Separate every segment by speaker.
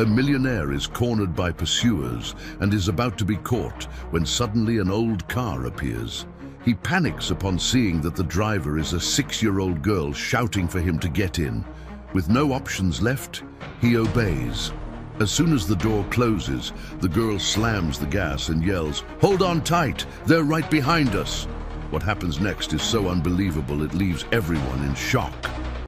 Speaker 1: A millionaire is cornered by pursuers and is about to be caught when suddenly an old car appears. He panics upon seeing that the driver is a 6-year-old girl shouting for him to get in. With no options left, he obeys. As soon as the door closes, the girl slams the gas and yells, "Hold on tight, they're right behind us." What happens next is so unbelievable it leaves everyone in shock.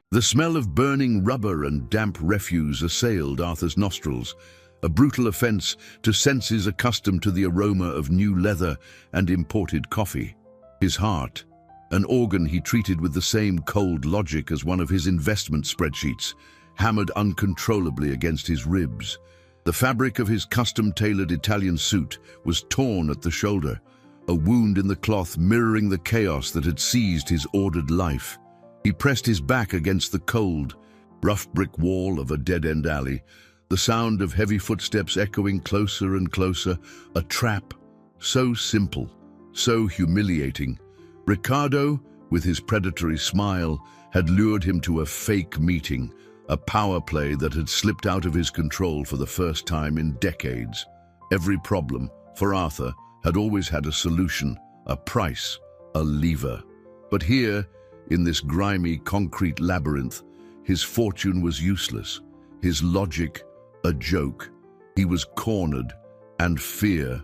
Speaker 1: The smell of burning rubber and damp refuse assailed Arthur's nostrils, a brutal offense to senses accustomed to the aroma of new leather and imported coffee. His heart, an organ he treated with the same cold logic as one of his investment spreadsheets, hammered uncontrollably against his ribs. The fabric of his custom-tailored Italian suit was torn at the shoulder, a wound in the cloth mirroring the chaos that had seized his ordered life. He pressed his back against the cold, rough brick wall of a dead-end alley, the sound of heavy footsteps echoing closer and closer, a trap, so simple, so humiliating. Ricardo, with his predatory smile, had lured him to a fake meeting, a power play that had slipped out of his control for the first time in decades. Every problem, for Arthur, had always had a solution, a price, a lever. But here, in this grimy concrete labyrinth, his fortune was useless, his logic a joke. He was cornered, and fear,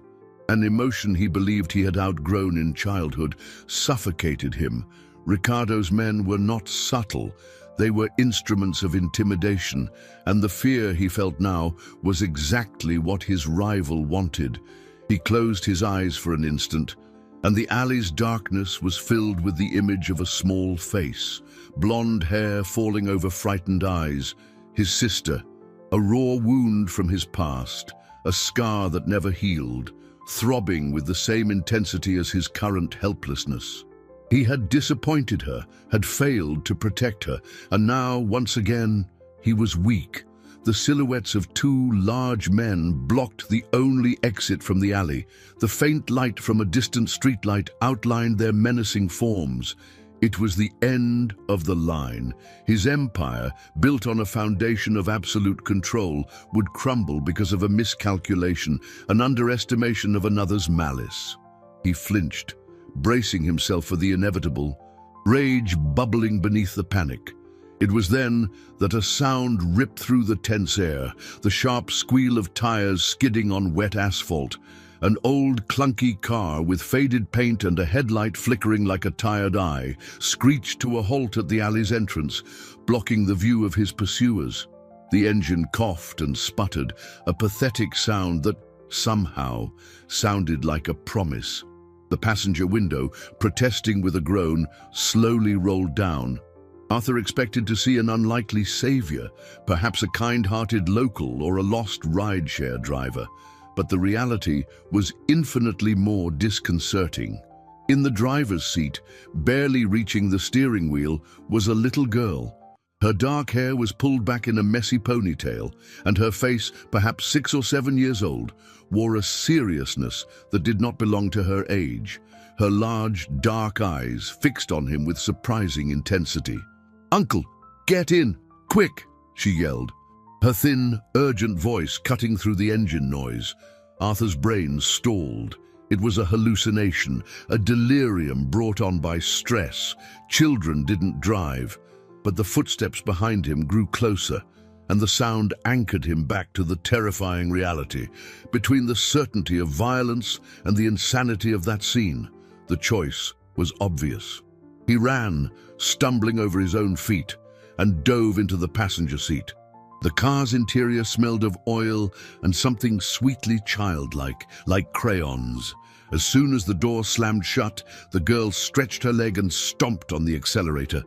Speaker 1: an emotion he believed he had outgrown in childhood, suffocated him. Ricardo's men were not subtle, they were instruments of intimidation, and the fear he felt now was exactly what his rival wanted. He closed his eyes for an instant, and the alley's darkness was filled with the image of a small face, blonde hair falling over frightened eyes, his sister, a raw wound from his past, a scar that never healed, throbbing with the same intensity as his current helplessness. He had disappointed her, had failed to protect her, and now, once again, he was weak. The silhouettes of two large men blocked the only exit from the alley. The faint light from a distant streetlight outlined their menacing forms. It was the end of the line. His empire, built on a foundation of absolute control, would crumble because of a miscalculation, an underestimation of another's malice. He flinched, bracing himself for the inevitable, rage bubbling beneath the panic. It was then that a sound ripped through the tense air, the sharp squeal of tires skidding on wet asphalt. An old, clunky car with faded paint and a headlight flickering like a tired eye screeched to a halt at the alley's entrance, blocking the view of his pursuers. The engine coughed and sputtered, a pathetic sound that, somehow, sounded like a promise. The passenger window, protesting with a groan, slowly rolled down. Arthur expected to see an unlikely savior, perhaps a kind-hearted local or a lost rideshare driver. But the reality was infinitely more disconcerting. In the driver's seat, barely reaching the steering wheel, was a little girl. Her dark hair was pulled back in a messy ponytail, and her face, perhaps 6 or 7 years old, wore a seriousness that did not belong to her age. Her large, dark eyes fixed on him with surprising intensity. "Uncle, get in, quick!" she yelled, her thin, urgent voice cutting through the engine noise. Arthur's brain stalled. It was a hallucination, a delirium brought on by stress. Children didn't drive, but the footsteps behind him grew closer, and the sound anchored him back to the terrifying reality. Between the certainty of violence and the insanity of that scene, the choice was obvious. He ran, stumbling over his own feet, and dove into the passenger seat. The car's interior smelled of oil and something sweetly childlike, like crayons. As soon as the door slammed shut, the girl stretched her leg and stomped on the accelerator.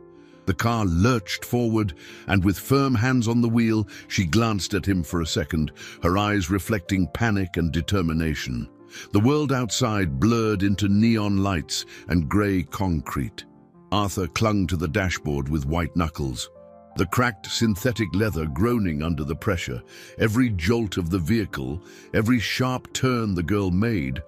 Speaker 1: The car lurched forward, and with firm hands on the wheel, she glanced at him for a second, her eyes reflecting panic and determination. The world outside blurred into neon lights and grey concrete. Arthur clung to the dashboard with white knuckles, the cracked synthetic leather groaning under the pressure. Every jolt of the vehicle, every sharp turn the girl made,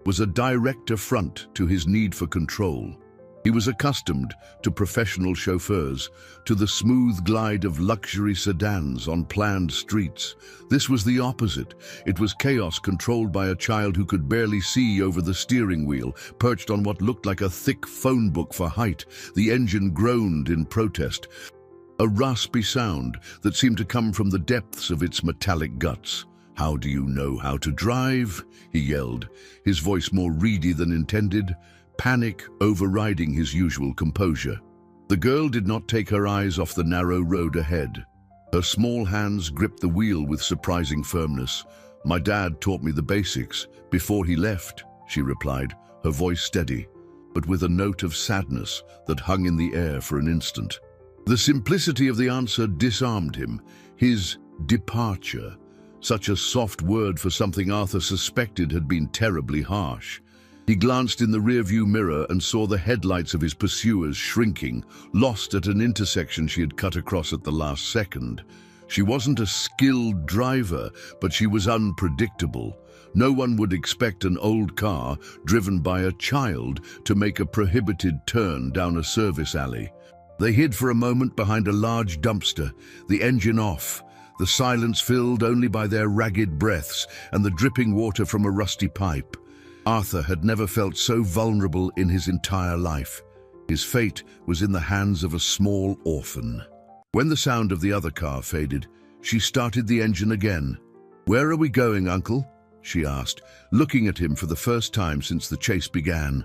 Speaker 1: was a direct affront to his need for control. He was accustomed to professional chauffeurs, to the smooth glide of luxury sedans on planned streets. This was the opposite. It was chaos controlled by a child who could barely see over the steering wheel, perched on what looked like a thick phone book for height. The engine groaned in protest, a raspy sound that seemed to come from the depths of its metallic guts. "How do you know how to drive?" he yelled, his voice more reedy than intended, panic overriding his usual composure. The girl did not take her eyes off the narrow road ahead. Her small hands gripped the wheel with surprising firmness. "My dad taught me the basics before he left," she replied, her voice steady, but with a note of sadness that hung in the air for an instant. The simplicity of the answer disarmed him. His departure, such a soft word for something Arthur suspected had been terribly harsh. He glanced in the rearview mirror and saw the headlights of his pursuers shrinking, lost at an intersection she had cut across at the last second. She wasn't a skilled driver, but she was unpredictable. No one would expect an old car, driven by a child, to make a prohibited turn down a service alley. They hid for a moment behind a large dumpster, the engine off, the silence filled only by their ragged breaths and the dripping water from a rusty pipe. Arthur had never felt so vulnerable in his entire life. His fate was in the hands of a small orphan. When the sound of the other car faded, she started the engine again. "Where are we going, Uncle?" she asked, looking at him for the first time since the chase began.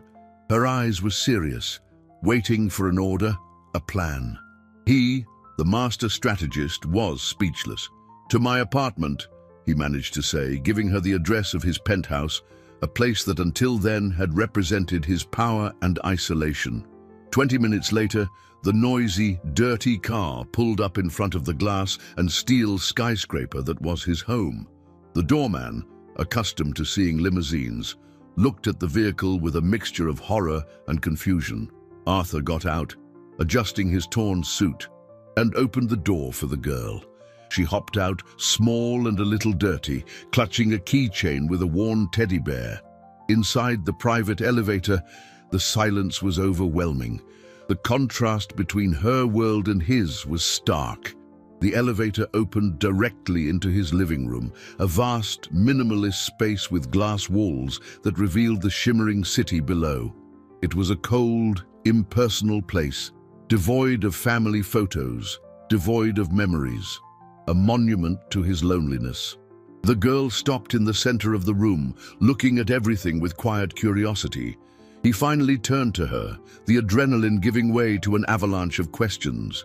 Speaker 1: Her eyes were serious, waiting for an order, a plan. He, the master strategist, was speechless. "To my apartment," he managed to say, giving her the address of his penthouse, a place that until then had represented his power and isolation. 20 minutes later, the noisy, dirty car pulled up in front of the glass and steel skyscraper that was his home. The doorman, accustomed to seeing limousines, looked at the vehicle with a mixture of horror and confusion. Arthur got out, adjusting his torn suit, and opened the door for the girl. She hopped out, small and a little dirty, clutching a keychain with a worn teddy bear. Inside the private elevator, the silence was overwhelming. The contrast between her world and his was stark. The elevator opened directly into his living room, a vast, minimalist space with glass walls that revealed the shimmering city below. It was a cold, impersonal place, devoid of family photos, devoid of memories. A monument to his loneliness. The girl stopped in the center of the room, looking at everything with quiet curiosity. He finally turned to her, the adrenaline giving way to an avalanche of questions.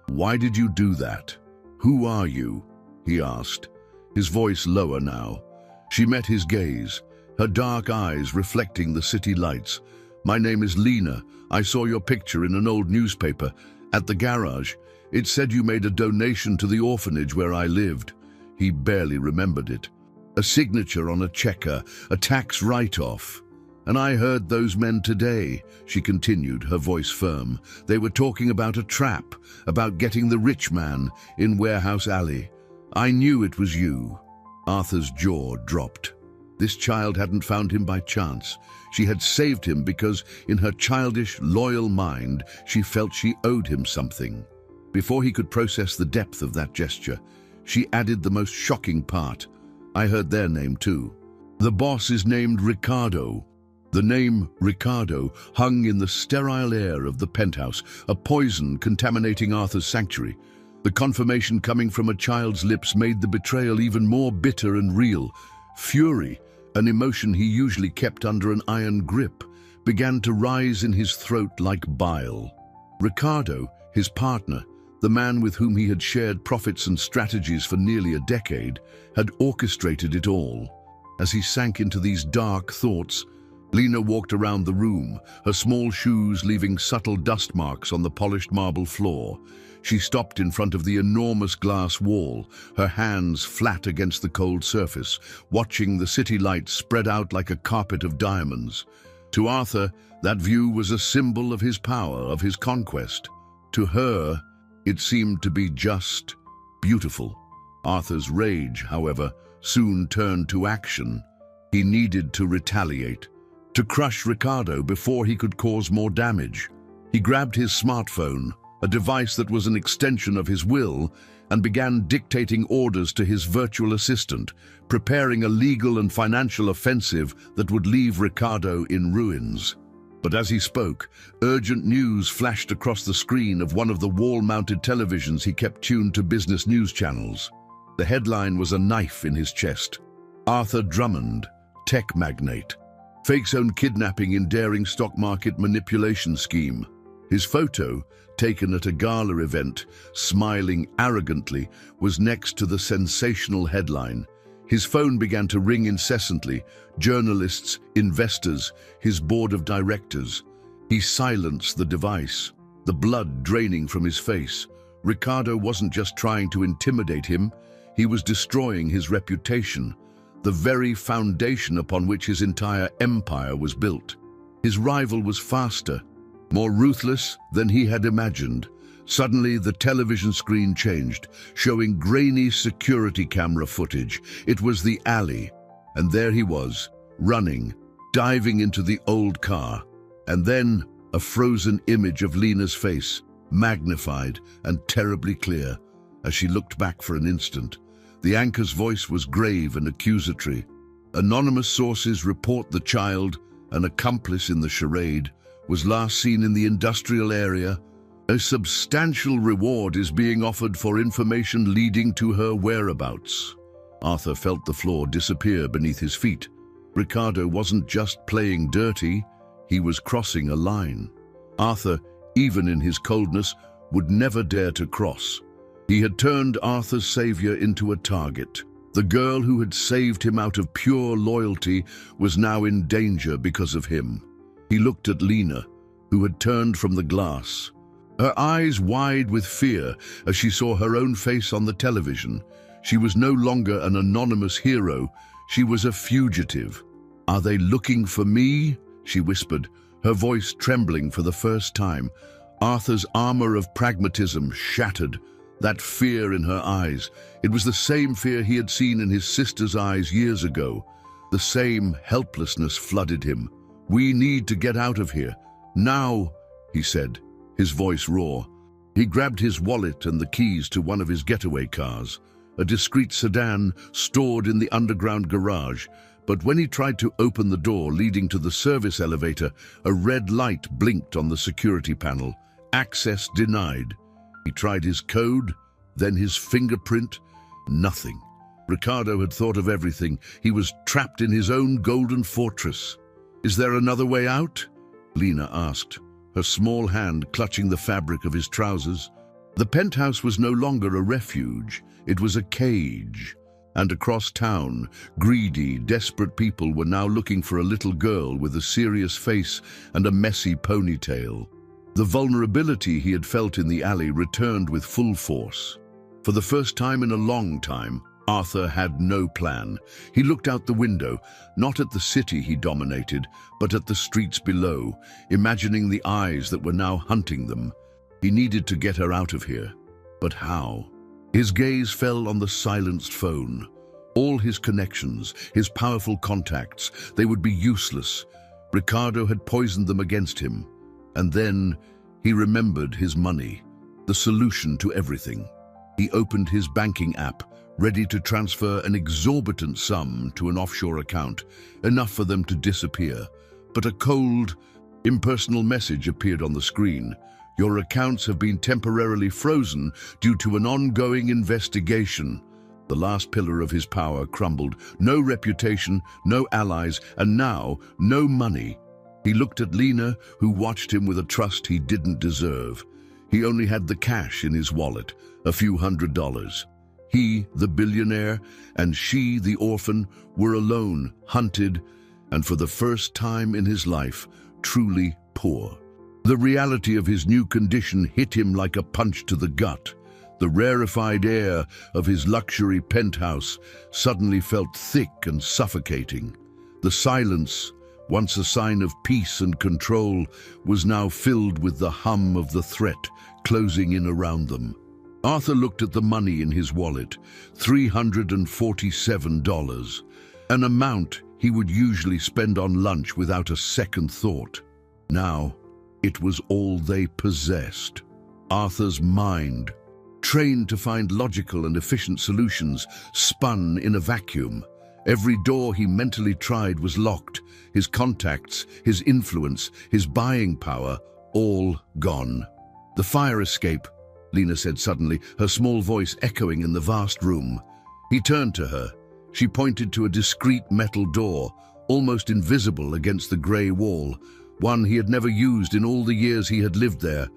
Speaker 1: "Why did you do that? Who are you?" he asked, his voice lower now. She met his gaze, her dark eyes reflecting the city lights. "My name is Lena. I saw your picture in an old newspaper. At the garage. It said you made a donation to the orphanage where I lived." He barely remembered it. A signature on a checker, a tax write-off. "And I heard those men today," she continued, her voice firm. "They were talking about a trap, about getting the rich man in Warehouse Alley. I knew it was you." Arthur's jaw dropped. This child hadn't found him by chance. She had saved him because, in her childish, loyal mind, she felt she owed him something. Before he could process the depth of that gesture, she added the most shocking part. "I heard their name too. The boss is named Ricardo." The name Ricardo hung in the sterile air of the penthouse, a poison contaminating Arthur's sanctuary. The confirmation coming from a child's lips made the betrayal even more bitter and real. Fury, an emotion he usually kept under an iron grip, began to rise in his throat like bile. Ricardo, his partner, the man with whom he had shared profits and strategies for nearly a decade, had orchestrated it all. As he sank into these dark thoughts, Lena walked around the room, her small shoes leaving subtle dust marks on the polished marble floor. She stopped in front of the enormous glass wall, her hands flat against the cold surface, watching the city lights spread out like a carpet of diamonds. To Arthur, that view was a symbol of his power, of his conquest. To her, it seemed to be just beautiful. Arthur's rage, however, soon turned to action. He needed to retaliate, to crush Ricardo before he could cause more damage. He grabbed his smartphone, a device that was an extension of his will, and began dictating orders to his virtual assistant, preparing a legal and financial offensive that would leave Ricardo in ruins. But as he spoke, urgent news flashed across the screen of one of the wall-mounted televisions he kept tuned to business news channels. The headline was a knife in his chest. Arthur Drummond, tech magnate. Fakes own kidnapping in daring stock market manipulation scheme. His photo, taken at a gala event, smiling arrogantly, was next to the sensational headline. His phone began to ring incessantly. Journalists, investors, his board of directors. He silenced the device, the blood draining from his face. Ricardo wasn't just trying to intimidate him, he was destroying his reputation, the very foundation upon which his entire empire was built. His rival was faster, more ruthless than he had imagined. Suddenly, the television screen changed, showing grainy security camera footage. It was the alley, and there he was, running, diving into the old car. And then, a frozen image of Lena's face, magnified and terribly clear, as she looked back for an instant. The anchor's voice was grave and accusatory. Anonymous sources report the child, an accomplice in the charade, was last seen in the industrial area. A substantial reward is being offered for information leading to her whereabouts. Arthur felt the floor disappear beneath his feet. Ricardo wasn't just playing dirty, he was crossing a line. Arthur, even in his coldness, would never dare to cross. He had turned Arthur's savior into a target. The girl who had saved him out of pure loyalty was now in danger because of him. He looked at Lena, who had turned from the glass, her eyes wide with fear as she saw her own face on the television. She was no longer an anonymous hero, she was a fugitive. "Are they looking for me?" she whispered, her voice trembling for the first time. Arthur's armor of pragmatism shattered. That fear in her eyes, it was the same fear he had seen in his sister's eyes years ago. The same helplessness flooded him. "We need to get out of here. Now," he said, his voice raw. He grabbed his wallet and the keys to one of his getaway cars, a discreet sedan stored in the underground garage. But when he tried to open the door leading to the service elevator, a red light blinked on the security panel. Access denied. He tried his code, then his fingerprint. Nothing. Ricardo had thought of everything. He was trapped in his own golden fortress. "Is there another way out?" Lena asked, her small hand clutching the fabric of his trousers. The penthouse was no longer a refuge. It was a cage. And across town, greedy, desperate people were now looking for a little girl with a serious face and a messy ponytail. The vulnerability he had felt in the alley returned with full force. For the first time in a long time, Arthur had no plan. He looked out the window, not at the city he dominated, but at the streets below, imagining the eyes that were now hunting them. He needed to get her out of here. But how? His gaze fell on the silenced phone. All his connections, his powerful contacts, they would be useless. Ricardo had poisoned them against him. And then he remembered his money, the solution to everything. He opened his banking app, ready to transfer an exorbitant sum to an offshore account, enough for them to disappear. But a cold, impersonal message appeared on the screen. "Your accounts have been temporarily frozen due to an ongoing investigation." The last pillar of his power crumbled. No reputation, no allies, and now no money. He looked at Lena, who watched him with a trust he didn't deserve. He only had the cash in his wallet, a few $100s. He, the billionaire, and she, the orphan, were alone, hunted, and for the first time in his life, truly poor. The reality of his new condition hit him like a punch to the gut. The rarefied air of his luxury penthouse suddenly felt thick and suffocating. The silence, once a sign of peace and control, was now filled with the hum of the threat closing in around them. Arthur looked at the money in his wallet, $347, an amount he would usually spend on lunch without a second thought. Now, It was all they possessed. Arthur's mind, trained to find logical and efficient solutions, spun in a vacuum. Every door he mentally tried was locked. His contacts, his influence, his buying power, all gone. "The fire escape," Lena said suddenly, her small voice echoing in the vast room. He turned to her. She pointed to a discreet metal door, almost invisible against the grey wall, one he had never used in all the years he had lived there.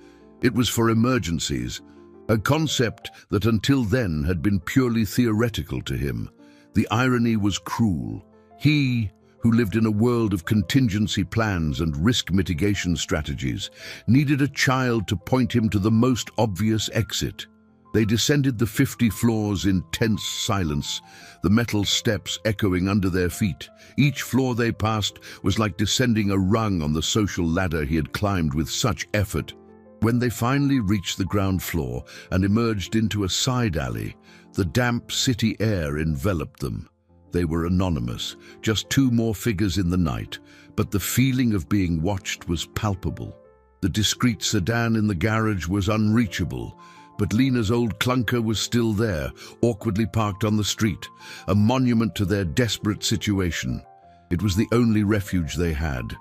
Speaker 1: It was for emergencies, a concept that until then had been purely theoretical to him. The irony was cruel. He, who lived in a world of contingency plans and risk mitigation strategies, needed a child to point him to the most obvious exit. They descended the 50 floors in tense silence, the metal steps echoing under their feet. Each floor they passed was like descending a rung on the social ladder he had climbed with such effort. When they finally reached the ground floor and emerged into a side alley, the damp city air enveloped them. They were anonymous, just two more figures in the night, but the feeling of being watched was palpable. The discreet sedan in the garage was unreachable, but Lena's old clunker was still there, awkwardly parked on the street, a monument to their desperate situation. It was the only refuge they had.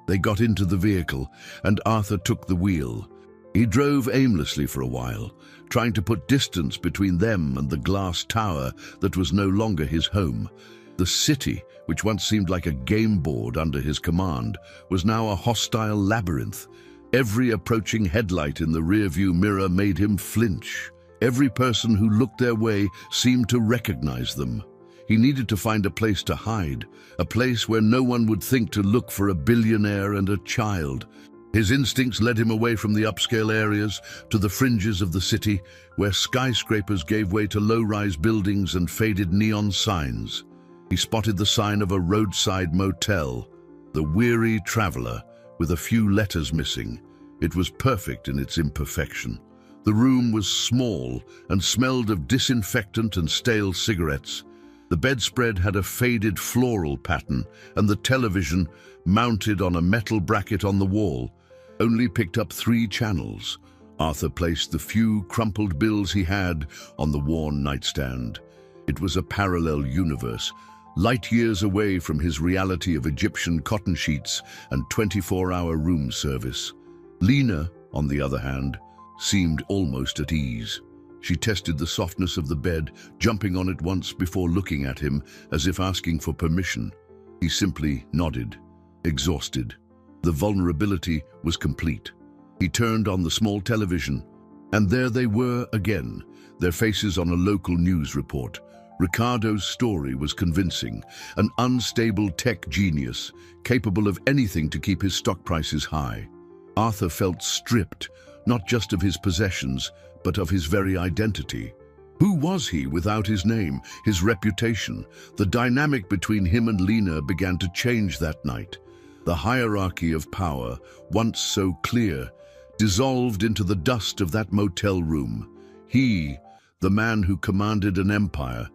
Speaker 1: They got into the vehicle, and Arthur took the wheel. He drove aimlessly for a while, trying to put distance between them and the glass tower that was no longer his home. The city, which once seemed like a game board under his command, was now a hostile labyrinth. Every approaching headlight in the rearview mirror made him flinch. Every person who looked their way seemed to recognize them. He needed to find a place to hide, a place where no one would think to look for a billionaire and a child. His instincts led him away from the upscale areas to the fringes of the city, where skyscrapers gave way to low-rise buildings and faded neon signs. He spotted the sign of a roadside motel, The Weary Traveler, with a few letters missing. It was perfect in its imperfection. The room was small and smelled of disinfectant and stale cigarettes. The bedspread had a faded floral pattern, and the television, mounted on a metal bracket on the wall, only picked up 3 channels. Arthur placed the few crumpled bills he had on the worn nightstand. It was a parallel universe, light years away from his reality of Egyptian cotton sheets and 24-hour room service. Lena, on the other hand, seemed almost at ease. She tested the softness of the bed, jumping on it once before looking at him, as if asking for permission. He simply nodded, exhausted. The vulnerability was complete. He turned on the small television, and there they were again, their faces on a local news report. Ricardo's story was convincing, an unstable tech genius, capable of anything to keep his stock prices high. Arthur felt stripped, not just of his possessions, but of his very identity. Who was he without his name, his reputation? The dynamic between him and Lena began to change that night. The hierarchy of power, once so clear, dissolved into the dust of that motel room. He, the man who commanded an empire,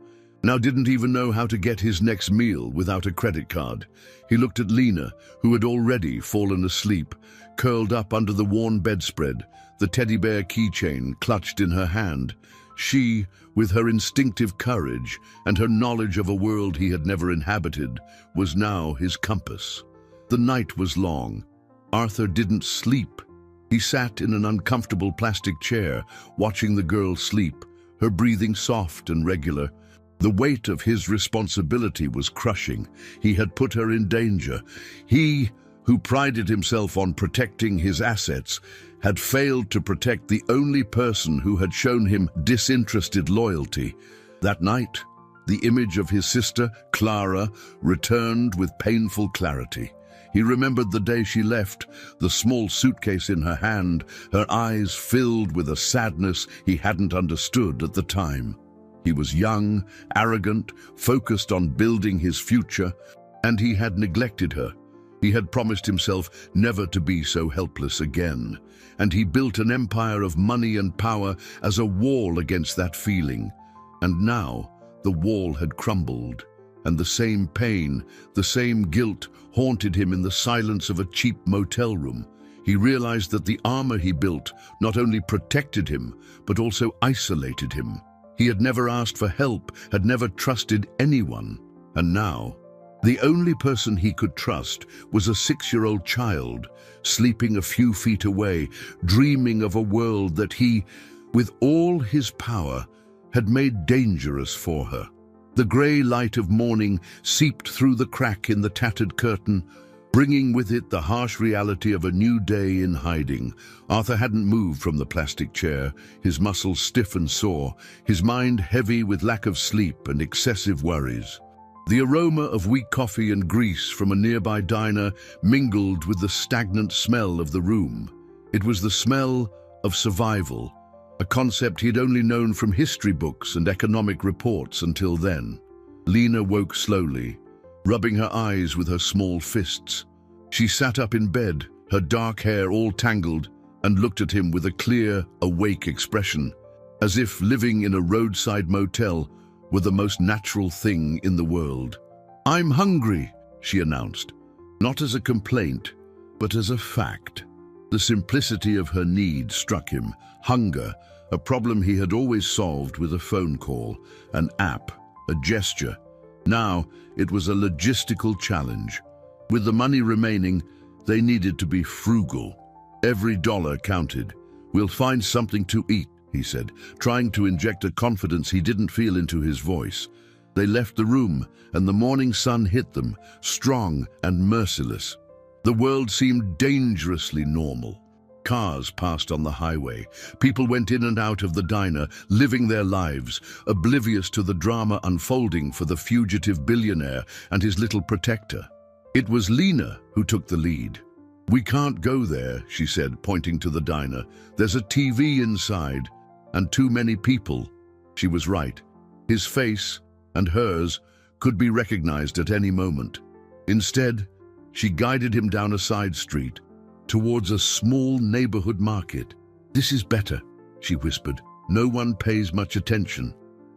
Speaker 1: now didn't even know how to get his next meal without a credit card. He looked at Lena, who had already fallen asleep, curled up under the worn bedspread, the teddy bear keychain clutched in her hand. She, with her instinctive courage and her knowledge of a world he had never inhabited, was now his compass. The night was long. Arthur didn't sleep. He sat in an uncomfortable plastic chair, watching the girl sleep, her breathing soft and regular. The weight of his responsibility was crushing. He had put her in danger. He, who prided himself on protecting his assets, had failed to protect the only person who had shown him disinterested loyalty. That night, the image of his sister, Clara, returned with painful clarity. He remembered the day she left, the small suitcase in her hand, her eyes filled with a sadness he hadn't understood at the time. He was young, arrogant, focused on building his future, and he had neglected her. He had promised himself never to be so helpless again, and he built an empire of money and power as a wall against that feeling. And now the wall had crumbled, and the same pain, the same guilt haunted him in the silence of a cheap motel room. He realized that the armor he built not only protected him, but also isolated him. He had never asked for help, had never trusted anyone. And now, the only person he could trust was a 6-year-old child, sleeping a few feet away, dreaming of a world that he, with all his power, had made dangerous for her. The grey light of morning seeped through the crack in the tattered curtain, bringing with it the harsh reality of a new day in hiding. Arthur hadn't moved from the plastic chair, his muscles stiff and sore, his mind heavy with lack of sleep and excessive worries. The aroma of weak coffee and grease from a nearby diner mingled with the stagnant smell of the room. It was the smell of survival, a concept he'd only known from history books and economic reports until then. Lena woke slowly, rubbing her eyes with her small fists. She sat up in bed, her dark hair all tangled, and looked at him with a clear, awake expression, as if living in a roadside motel were the most natural thing in the world. "I'm hungry," she announced, not as a complaint, but as a fact. The simplicity of her need struck him. Hunger, a problem he had always solved with a phone call, an app, a gesture. Now, it was a logistical challenge. With the money remaining, they needed to be frugal. Every dollar counted. "We'll find something to eat," he said, trying to inject a confidence he didn't feel into his voice. They left the room, and the morning sun hit them, strong and merciless. The world seemed dangerously normal. Cars passed on the highway. People went in and out of the diner, living their lives, oblivious to the drama unfolding for the fugitive billionaire and his little protector. It was Lena who took the lead. "We can't go there," she said, pointing to the diner. "There's a TV inside, and too many people." She was right. His face, and hers, could be recognized at any moment. Instead, she guided him down a side street, towards a small neighborhood market. "This is better," she whispered. "No one pays much attention."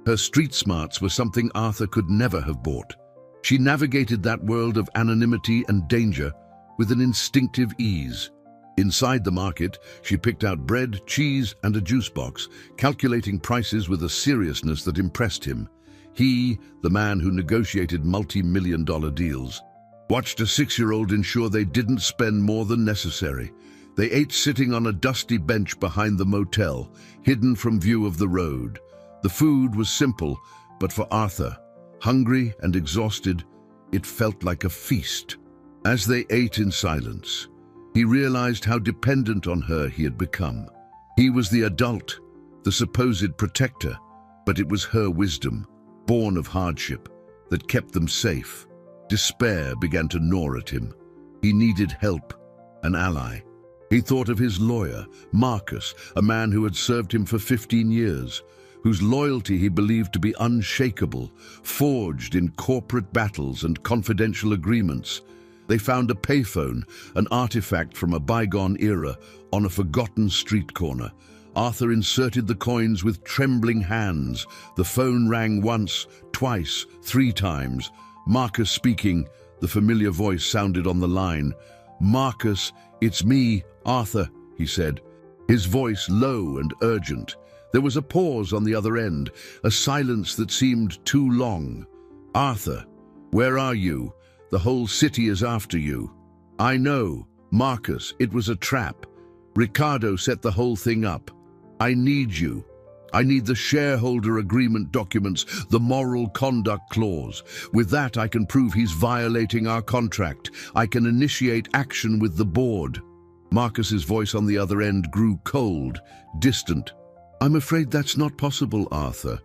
Speaker 1: Her street smarts were something Arthur could never have bought. She navigated that world of anonymity and danger with an instinctive ease. Inside the market, she picked out bread, cheese, and a juice box, calculating prices with a seriousness that impressed him. He, the man who negotiated multi-million-dollar deals, watched a 6-year-old ensure they didn't spend more than necessary. They ate sitting on a dusty bench behind the motel, hidden from view of the road. The food was simple, but for Arthur, hungry and exhausted, it felt like a feast. As they ate in silence, he realized how dependent on her he had become. He was the adult, the supposed protector, but it was her wisdom, born of hardship, that kept them safe. Despair began to gnaw at him. He needed help, an ally. He thought of his lawyer, Marcus, a man who had served him for 15 years, whose loyalty he believed to be unshakable, forged in corporate battles and confidential agreements. They found a payphone, an artifact from a bygone era, on a forgotten street corner. Arthur inserted the coins with trembling hands. The phone rang once, twice, 3 times. Marcus speaking, the familiar voice sounded on the line. "Marcus, it's me, Arthur," he said, his voice low and urgent. There was a pause on the other end, a silence that seemed too long. "Arthur, where are you? The whole city is after you." "I know, Marcus, it was a trap. Ricardo set the whole thing up. I need you. I need the shareholder agreement documents, the moral conduct clause. With that, I can prove he's violating our contract. I can initiate action with the board." Marcus's voice on the other end grew cold, distant. "I'm afraid that's not possible, Arthur."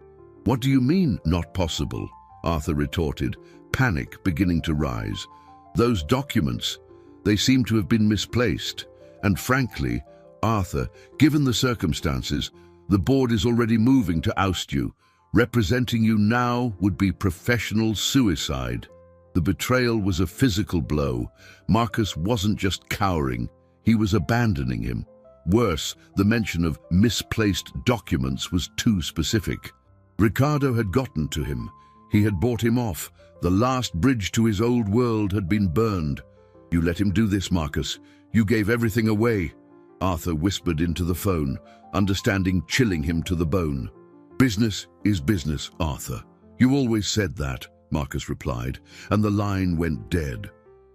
Speaker 1: "What do you mean, not possible?" Arthur retorted, panic beginning to rise. "Those documents, they seem to have been misplaced. And frankly, Arthur, given the circumstances, the board is already moving to oust you. Representing you now would be professional suicide." The betrayal was a physical blow. Marcus wasn't just cowering, he was abandoning him. Worse, the mention of misplaced documents was too specific. Ricardo had gotten to him. He had bought him off. The last bridge to his old world had been burned. "You let him do this, Marcus. You gave everything away, Arthur whispered into the phone, understanding chilling him to the bone. Business is business, Arthur. You always said that, Marcus replied, and the line went dead.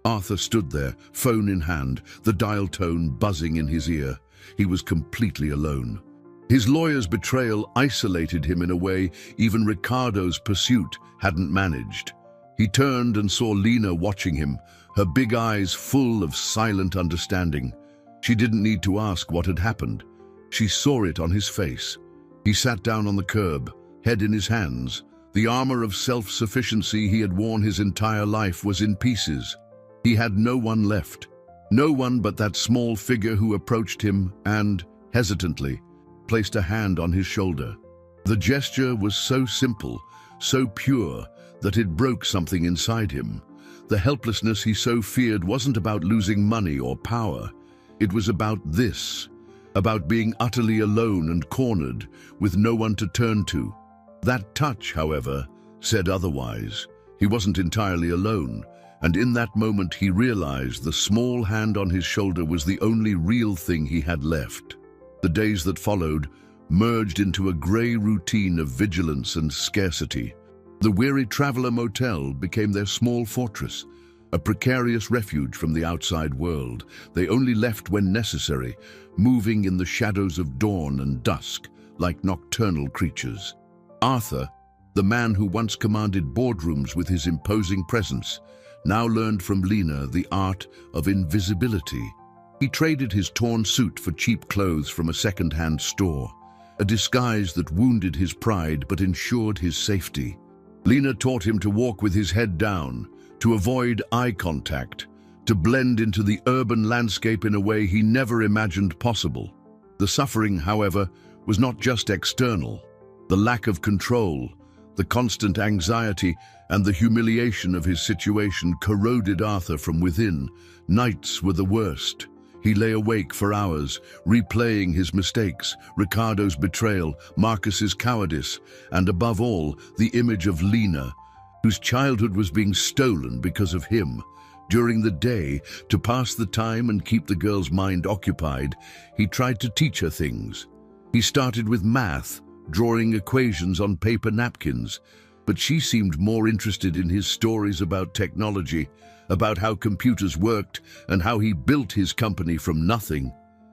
Speaker 1: Arthur stood there, phone in hand, the dial tone buzzing in his ear. He was completely alone. His lawyer's betrayal isolated him in a way even Ricardo's pursuit hadn't managed. He turned and saw Lena watching him, her big eyes full of silent understanding. She didn't need to ask what had happened. She saw it on his face. He sat down on the curb, head in his hands. The armor of self-sufficiency he had worn his entire life was in pieces. He had no one left. No one but that small figure who approached him and, hesitantly, placed a hand on his shoulder. The gesture was so simple, so pure, that it broke something inside him. The helplessness he so feared wasn't about losing money or power. It was about this, about being utterly alone and cornered, with no one to turn to. That touch, however, said otherwise. He wasn't entirely alone, and in that moment he realized the small hand on his shoulder was the only real thing he had left. The days that followed merged into a grey routine of vigilance and scarcity. The weary traveler motel became their small fortress, a precarious refuge from the outside world. They only left when necessary, moving in the shadows of dawn and dusk like nocturnal creatures. Arthur, the man who once commanded boardrooms with his imposing presence, now learned from Lena the art of invisibility. He traded his torn suit for cheap clothes from a second-hand store, a disguise that wounded his pride but ensured his safety. Lena taught him to walk with his head down, to avoid eye contact, to blend into the urban landscape in a way he never imagined possible. The suffering, however, was not just external. The lack of control, the constant anxiety, and the humiliation of his situation corroded Arthur from within. Nights were the worst. He lay awake for hours, replaying his mistakes, Ricardo's betrayal, Marcus's cowardice, and above all, the image of Lena, whose childhood was being stolen because of him. During the day, to pass the time and keep the girl's mind occupied, he tried to teach her things. He started with math, drawing equations on paper napkins, but she seemed more interested in his stories about technology, about how computers worked and how he built his company from nothing.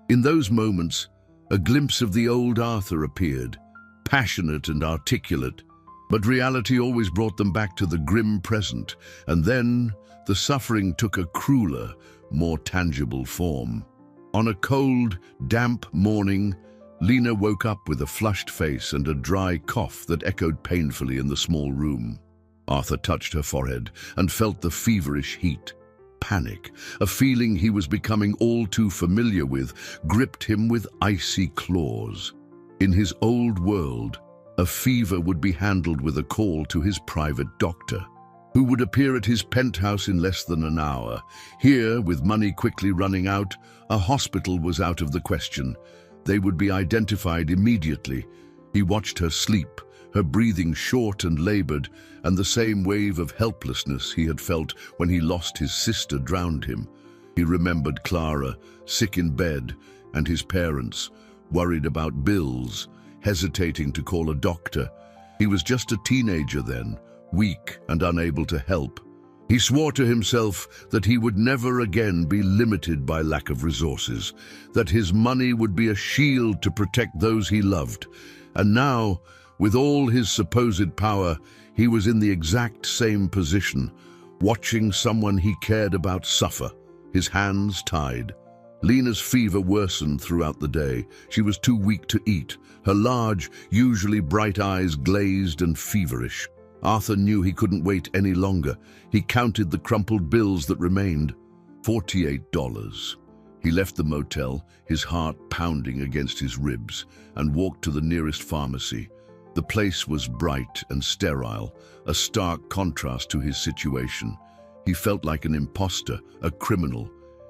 Speaker 1: In those moments, a glimpse of the old Arthur appeared, passionate and articulate, but reality always brought them back to the grim present, and then the suffering took a crueler, more tangible form. On a cold, damp morning, Lena woke up with a flushed face and a dry cough that echoed painfully in the small room. Arthur touched her forehead and felt the feverish heat. Panic, a feeling he was becoming all too familiar with, gripped him with icy claws. In his old world, a fever would be handled with a call to his private doctor, who would appear at his penthouse in less than an hour. Here, with money quickly running out, a hospital was out of the question. They would be identified immediately. He watched her sleep, her breathing short and labored, and the same wave of helplessness he had felt when he lost his sister drowned him. He remembered Clara, sick in bed, and his parents, worried about bills, hesitating to call a doctor. He was just a teenager then, weak and unable to help. He swore to himself that he would never again be limited by lack of resources, that his money would be a shield to protect those he loved. And now, with all his supposed power, he was in the exact same position, watching someone he cared about suffer, his hands tied. Lena's fever worsened throughout the day. She was too weak to eat, her large, usually bright eyes glazed and feverish. Arthur knew he couldn't wait any longer. He counted the crumpled bills that remained. $48. He left the motel, his heart pounding against his ribs, and walked to the nearest pharmacy. The place was bright and sterile, a stark contrast to his situation. He felt like an imposter, a criminal.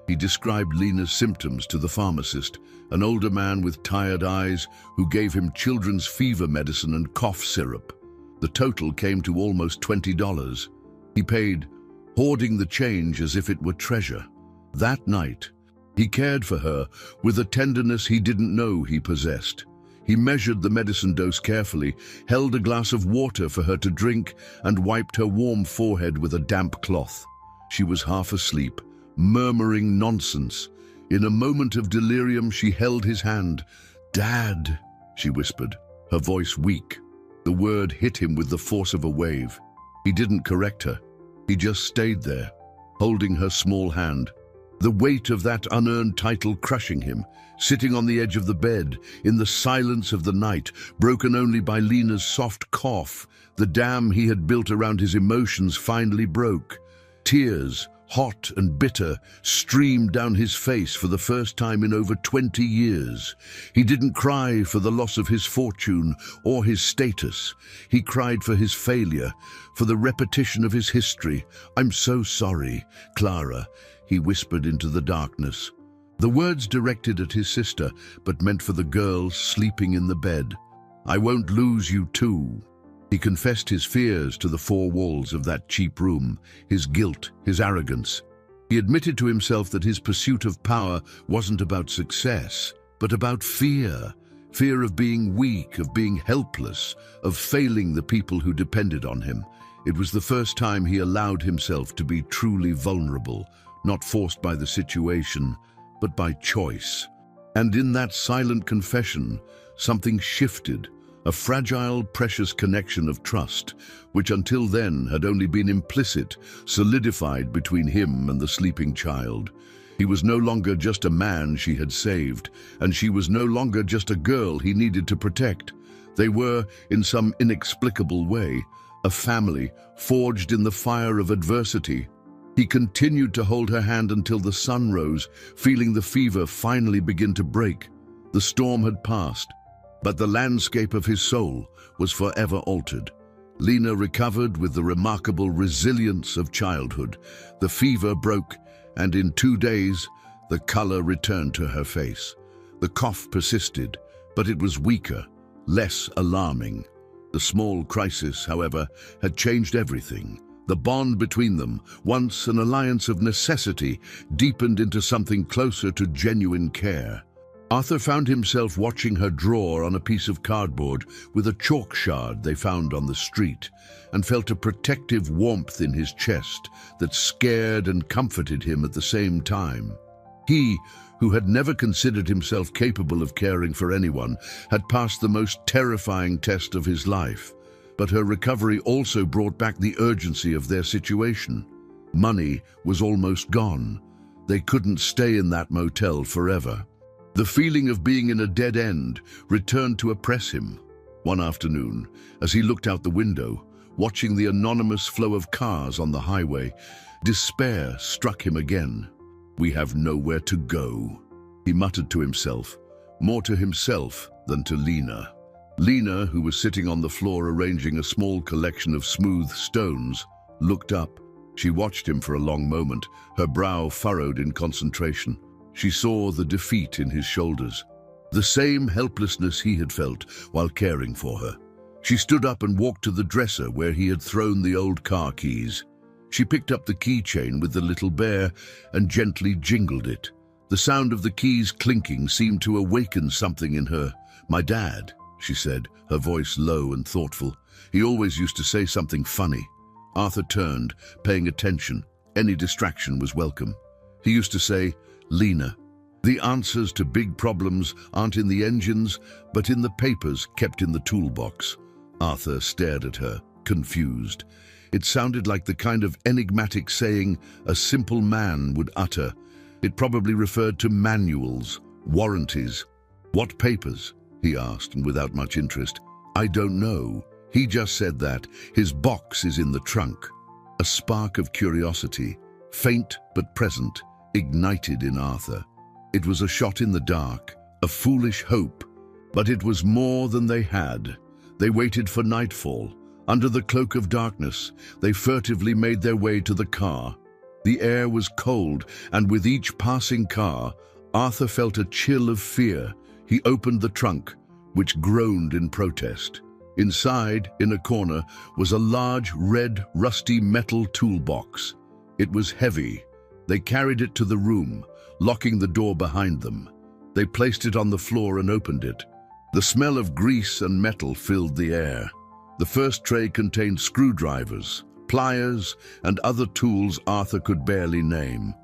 Speaker 1: He described Lena's symptoms to the pharmacist, an older man with tired eyes who gave him children's fever medicine and cough syrup. The total came to almost $20. He paid, hoarding the change as if it were treasure. That night, He cared for her with a tenderness he didn't know he possessed. He measured the medicine dose carefully, held a glass of water for her to drink, and wiped her warm forehead with a damp cloth. She was half asleep, murmuring nonsense. In a moment of delirium, she held his hand. "Dad," she whispered, her voice weak. The word hit him with the force of a wave. He didn't correct her. He just stayed there, holding her small hand. The weight of that unearned title crushing him, sitting on the edge of the bed, in the silence of the night, broken only by Lena's soft cough. The dam he had built around his emotions finally broke. Tears, hot and bitter, streamed down his face for the first time in over 20 years. He didn't cry for the loss of his fortune or his status. He cried for his failure, for the repetition of his history. "I'm so sorry, Clara," he whispered into the darkness. The words directed at his sister, but meant for the girl sleeping in the bed. "I won't lose you too." He confessed his fears to the four walls of that cheap room, his guilt, his arrogance. He admitted to himself that his pursuit of power wasn't about success, but about fear. Fear of being weak, of being helpless, of failing the people who depended on him. It was the first time he allowed himself to be truly vulnerable, not forced by the situation, but by choice. And in that silent confession, something shifted. A fragile, precious connection of trust, which until then had only been implicit, solidified between him and the sleeping child. He was no longer just a man she had saved, and she was no longer just a girl he needed to protect. They were, in some inexplicable way, a family forged in the fire of adversity. He continued to hold her hand until the sun rose, feeling the fever finally begin to break. The storm had passed, but the landscape of his soul was forever altered. Lena recovered with the remarkable resilience of childhood. The fever broke, and in 2 days, the color returned to her face. The cough persisted, but it was weaker, less alarming. The small crisis, however, had changed everything. The bond between them, once an alliance of necessity, deepened into something closer to genuine care. Arthur found himself watching her draw on a piece of cardboard with a chalk shard they found on the street, and felt a protective warmth in his chest that scared and comforted him at the same time. He, who had never considered himself capable of caring for anyone, had passed the most terrifying test of his life. But her recovery also brought back the urgency of their situation. Money was almost gone. They couldn't stay in that motel forever. The feeling of being in a dead end returned to oppress him. One afternoon, as he looked out the window, watching the anonymous flow of cars on the highway, despair struck him again. "We have nowhere to go," he muttered to himself, more to himself than to Lena. Lena, who was sitting on the floor arranging a small collection of smooth stones, looked up. She watched him for a long moment, her brow furrowed in concentration. She saw the defeat in his shoulders, the same helplessness he had felt while caring for her. She stood up and walked to the dresser where he had thrown the old car keys. She picked up the keychain with the little bear and gently jingled it. The sound of the keys clinking seemed to awaken something in her. "My dad," she said, her voice low and thoughtful. "He always used to say something funny." Arthur turned, paying attention. Any distraction was welcome. He used to say, "Lena, the answers to big problems aren't in the engines, but in the papers kept in the toolbox." Arthur stared at her, confused. It sounded like the kind of enigmatic saying a simple man would utter. It probably referred to manuals, warranties. "What papers?" he asked, and without much interest. "I don't know. He just said that. His box is in the trunk." A spark of curiosity, faint but present, ignited in Arthur. It was a shot in the dark, a foolish hope, but it was more than they had. They waited for nightfall. Under the cloak of darkness, they furtively made their way to the car. The air was cold, and with each passing car, Arthur felt a chill of fear. He opened the trunk, which groaned in protest. Inside, in a corner, was a large, red, rusty metal toolbox. It was heavy, They carried it to the room, locking the door behind them. They placed it on the floor and opened it. The smell of grease and metal filled the air. The first tray contained screwdrivers, pliers, and other tools Arthur could barely name.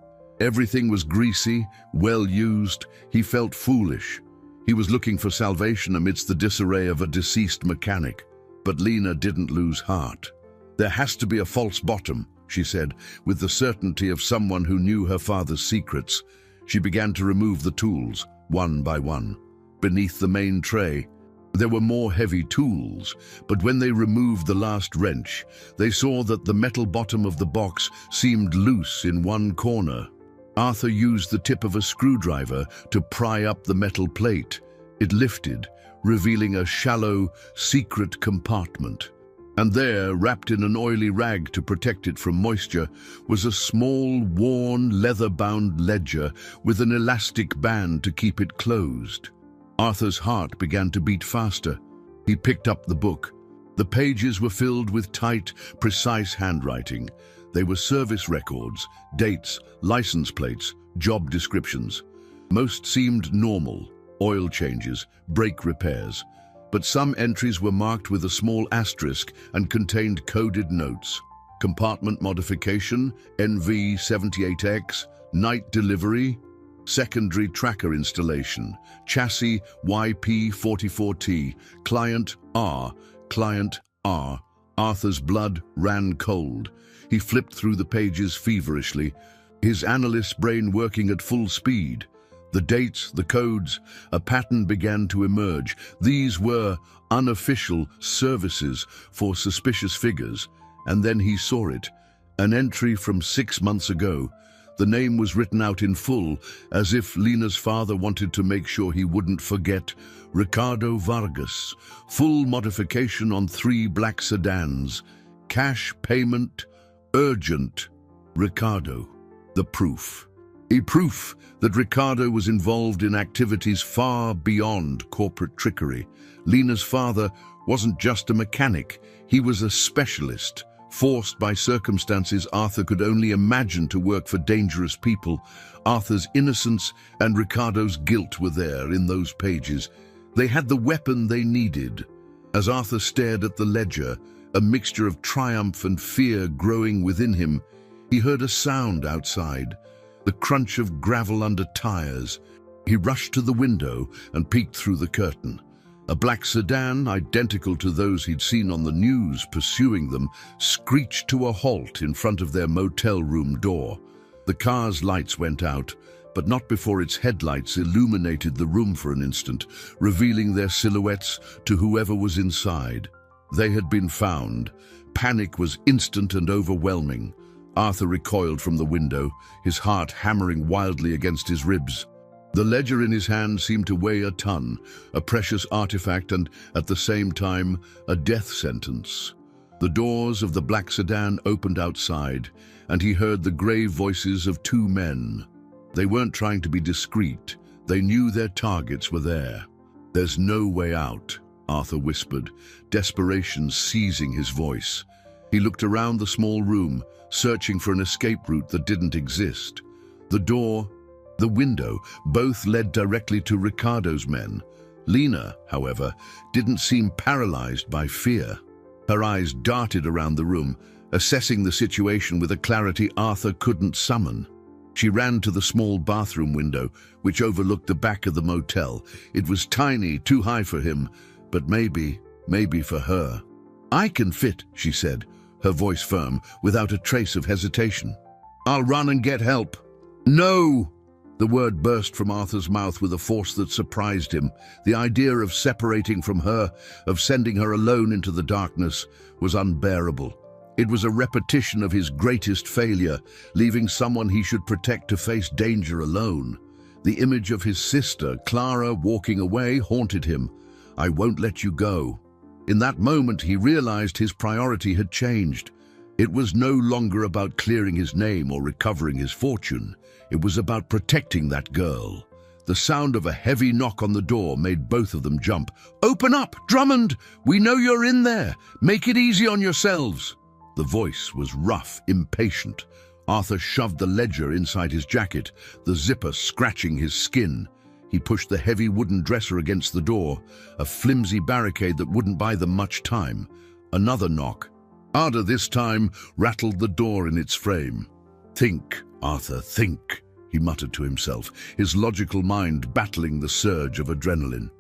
Speaker 1: Everything was greasy, well used. He felt foolish. He was looking for salvation amidst the disarray of a deceased mechanic. But Lena didn't lose heart. "There has to be a false bottom," she said, with the certainty of someone who knew her father's secrets. She began to remove the tools, one by one. Beneath the main tray, there were more heavy tools, but when they removed the last wrench, they saw that the metal bottom of the box seemed loose in one corner. Arthur used the tip of a screwdriver to pry up the metal plate. It lifted, revealing a shallow, secret compartment. And there, wrapped in an oily rag to protect it from moisture, was a small, worn, leather-bound ledger with an elastic band to keep it closed. Arthur's heart began to beat faster. He picked up the book. The pages were filled with tight, precise handwriting. They were service records, dates, license plates, job descriptions. Most seemed normal: oil changes, brake repairs. But some entries were marked with a small asterisk and contained coded notes. Compartment modification, NV78X, night delivery, secondary tracker installation, chassis YP44T, client R, client R. Arthur's blood ran cold. He flipped through the pages feverishly, his analyst's brain working at full speed. The dates, the codes, a pattern began to emerge. These were unofficial services for suspicious figures. And then he saw it, an entry from 6 months ago. The name was written out in full, as if Lena's father wanted to make sure he wouldn't forget. Ricardo Vargas, full modification on 3 black sedans. Cash payment, urgent. Ricardo. The proof. A proof that Ricardo was involved in activities far beyond corporate trickery. Lena's father wasn't just a mechanic, he was a specialist, forced by circumstances Arthur could only imagine to work for dangerous people. Arthur's innocence and Ricardo's guilt were there in those pages. They had the weapon they needed. As Arthur stared at the ledger, a mixture of triumph and fear growing within him, he heard a sound outside, the crunch of gravel under tires. He rushed to the window and peeked through the curtain. A black sedan, identical to those he'd seen on the news pursuing them, screeched to a halt in front of their motel room door. The car's lights went out, but not before its headlights illuminated the room for an instant, revealing their silhouettes to whoever was inside. They had been found. Panic was instant and overwhelming. Arthur recoiled from the window, his heart hammering wildly against his ribs. The ledger in his hand seemed to weigh a ton, a precious artifact and, at the same time, a death sentence. The doors of the black sedan opened outside, and he heard the grave voices of 2 men. They weren't trying to be discreet. They knew their targets were there. "There's no way out," Arthur whispered, desperation seizing his voice. He looked around the small room, searching for an escape route that didn't exist. The door, the window, both led directly to Ricardo's men. Lena, however, didn't seem paralyzed by fear. Her eyes darted around the room, assessing the situation with a clarity Arthur couldn't summon. She ran to the small bathroom window, which overlooked the back of the motel. It was tiny, too high for him, but maybe for her. "I can fit," she said, her voice firm, without a trace of hesitation. "I'll run and get help." "No!" The word burst from Arthur's mouth with a force that surprised him. The idea of separating from her, of sending her alone into the darkness, was unbearable. It was a repetition of his greatest failure, leaving someone he should protect to face danger alone. The image of his sister, Clara, walking away haunted him. "I won't let you go." In that moment, he realized his priority had changed. It was no longer about clearing his name or recovering his fortune. It was about protecting that girl. The sound of a heavy knock on the door made both of them jump. "Open up, Drummond! We know you're in there! Make it easy on yourselves!" The voice was rough, impatient. Arthur shoved the ledger inside his jacket, the zipper scratching his skin. He pushed the heavy wooden dresser against the door, a flimsy barricade that wouldn't buy them much time. Another knock. Harder this time, rattled the door in its frame. "Think, Arthur, think," he muttered to himself, his logical mind battling the surge of adrenaline.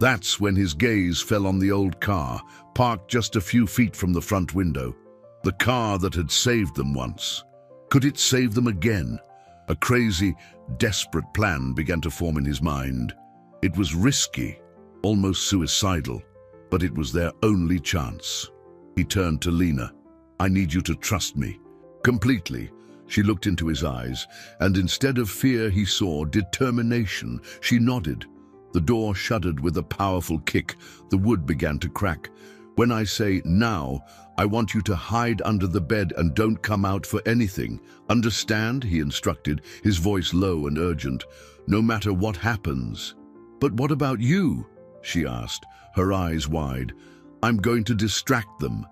Speaker 1: That's when his gaze fell on the old car, parked just a few feet from the front window. The car that had saved them once. Could it save them again? A crazy, desperate plan began to form in his mind. It was risky, almost suicidal, but it was their only chance. He turned to Lena. "I need you to trust me." Completely. She looked into his eyes, and instead of fear he saw determination. She nodded. The door shuddered with a powerful kick. The wood began to crack. "When I say now, I want you to hide under the bed and don't come out for anything. Understand?" he instructed, his voice low and urgent. "No matter what happens." "But what about you?" she asked, her eyes wide. "I'm going to distract them.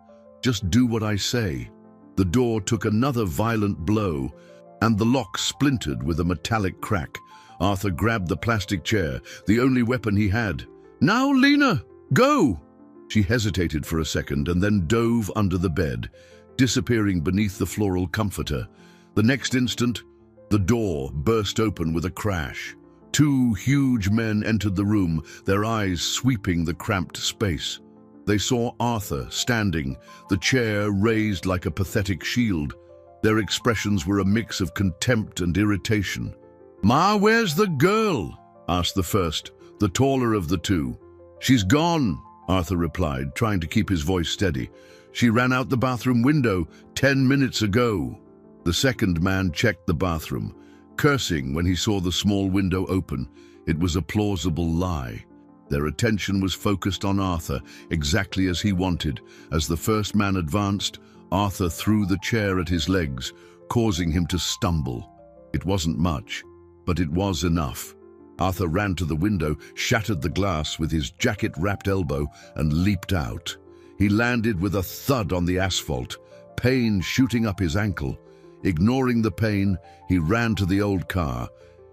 Speaker 1: Just do what I say." The door took another violent blow, and the lock splintered with a metallic crack. Arthur grabbed the plastic chair, the only weapon he had. "Now, Lena, go!" She hesitated for a second and then dove under the bed, disappearing beneath the floral comforter. The next instant, the door burst open with a crash. Two huge men entered the room, their eyes sweeping the cramped space. They saw Arthur standing, the chair raised like a pathetic shield. Their expressions were a mix of contempt and irritation. "Ma, where's the girl?" asked the first, the taller of the two. "She's gone," Arthur replied, trying to keep his voice steady. "She ran out the bathroom window 10 minutes ago." The second man checked the bathroom, cursing when he saw the small window open. It was a plausible lie. Their attention was focused on Arthur, exactly as he wanted. As the first man advanced, Arthur threw the chair at his legs, causing him to stumble. It wasn't much, but it was enough. Arthur ran to the window, shattered the glass with his jacket-wrapped elbow, and leaped out. He landed with a thud on the asphalt, pain shooting up his ankle. Ignoring the pain, he ran to the old car.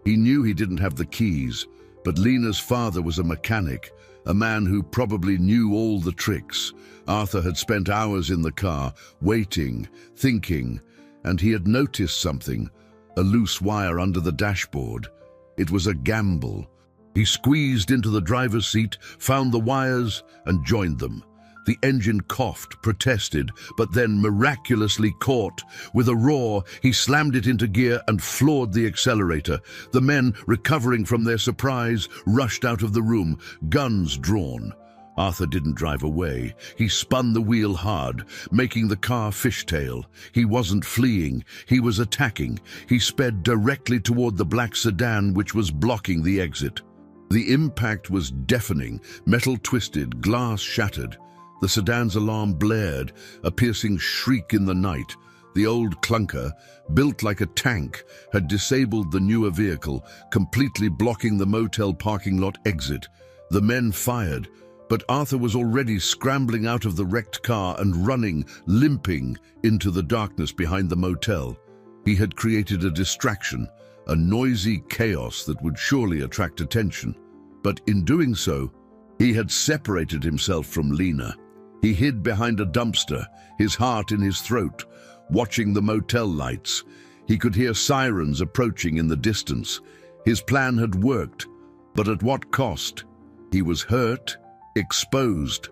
Speaker 1: He knew he didn't have the keys, but Lena's father was a mechanic, a man who probably knew all the tricks. Arthur had spent hours in the car, waiting, thinking, and he had noticed something, a loose wire under the dashboard. It was a gamble. He squeezed into the driver's seat, found the wires, and joined them. The engine coughed, protested, but then miraculously caught. With a roar, he slammed it into gear and floored the accelerator. The men, recovering from their surprise, rushed out of the room, guns drawn. Arthur didn't drive away. He spun the wheel hard, making the car fishtail. He wasn't fleeing. He was attacking. He sped directly toward the black sedan which was blocking the exit. The impact was deafening, metal twisted, glass shattered. The sedan's alarm blared, a piercing shriek in the night. The old clunker, built like a tank, had disabled the newer vehicle, completely blocking the motel parking lot exit. The men fired, but Arthur was already scrambling out of the wrecked car and running, limping, into the darkness behind the motel. He had created a distraction, a noisy chaos that would surely attract attention. But in doing so, he had separated himself from Lena. He hid behind a dumpster, his heart in his throat, watching the motel lights. He could hear sirens approaching in the distance. His plan had worked, but at what cost? He was hurt, exposed,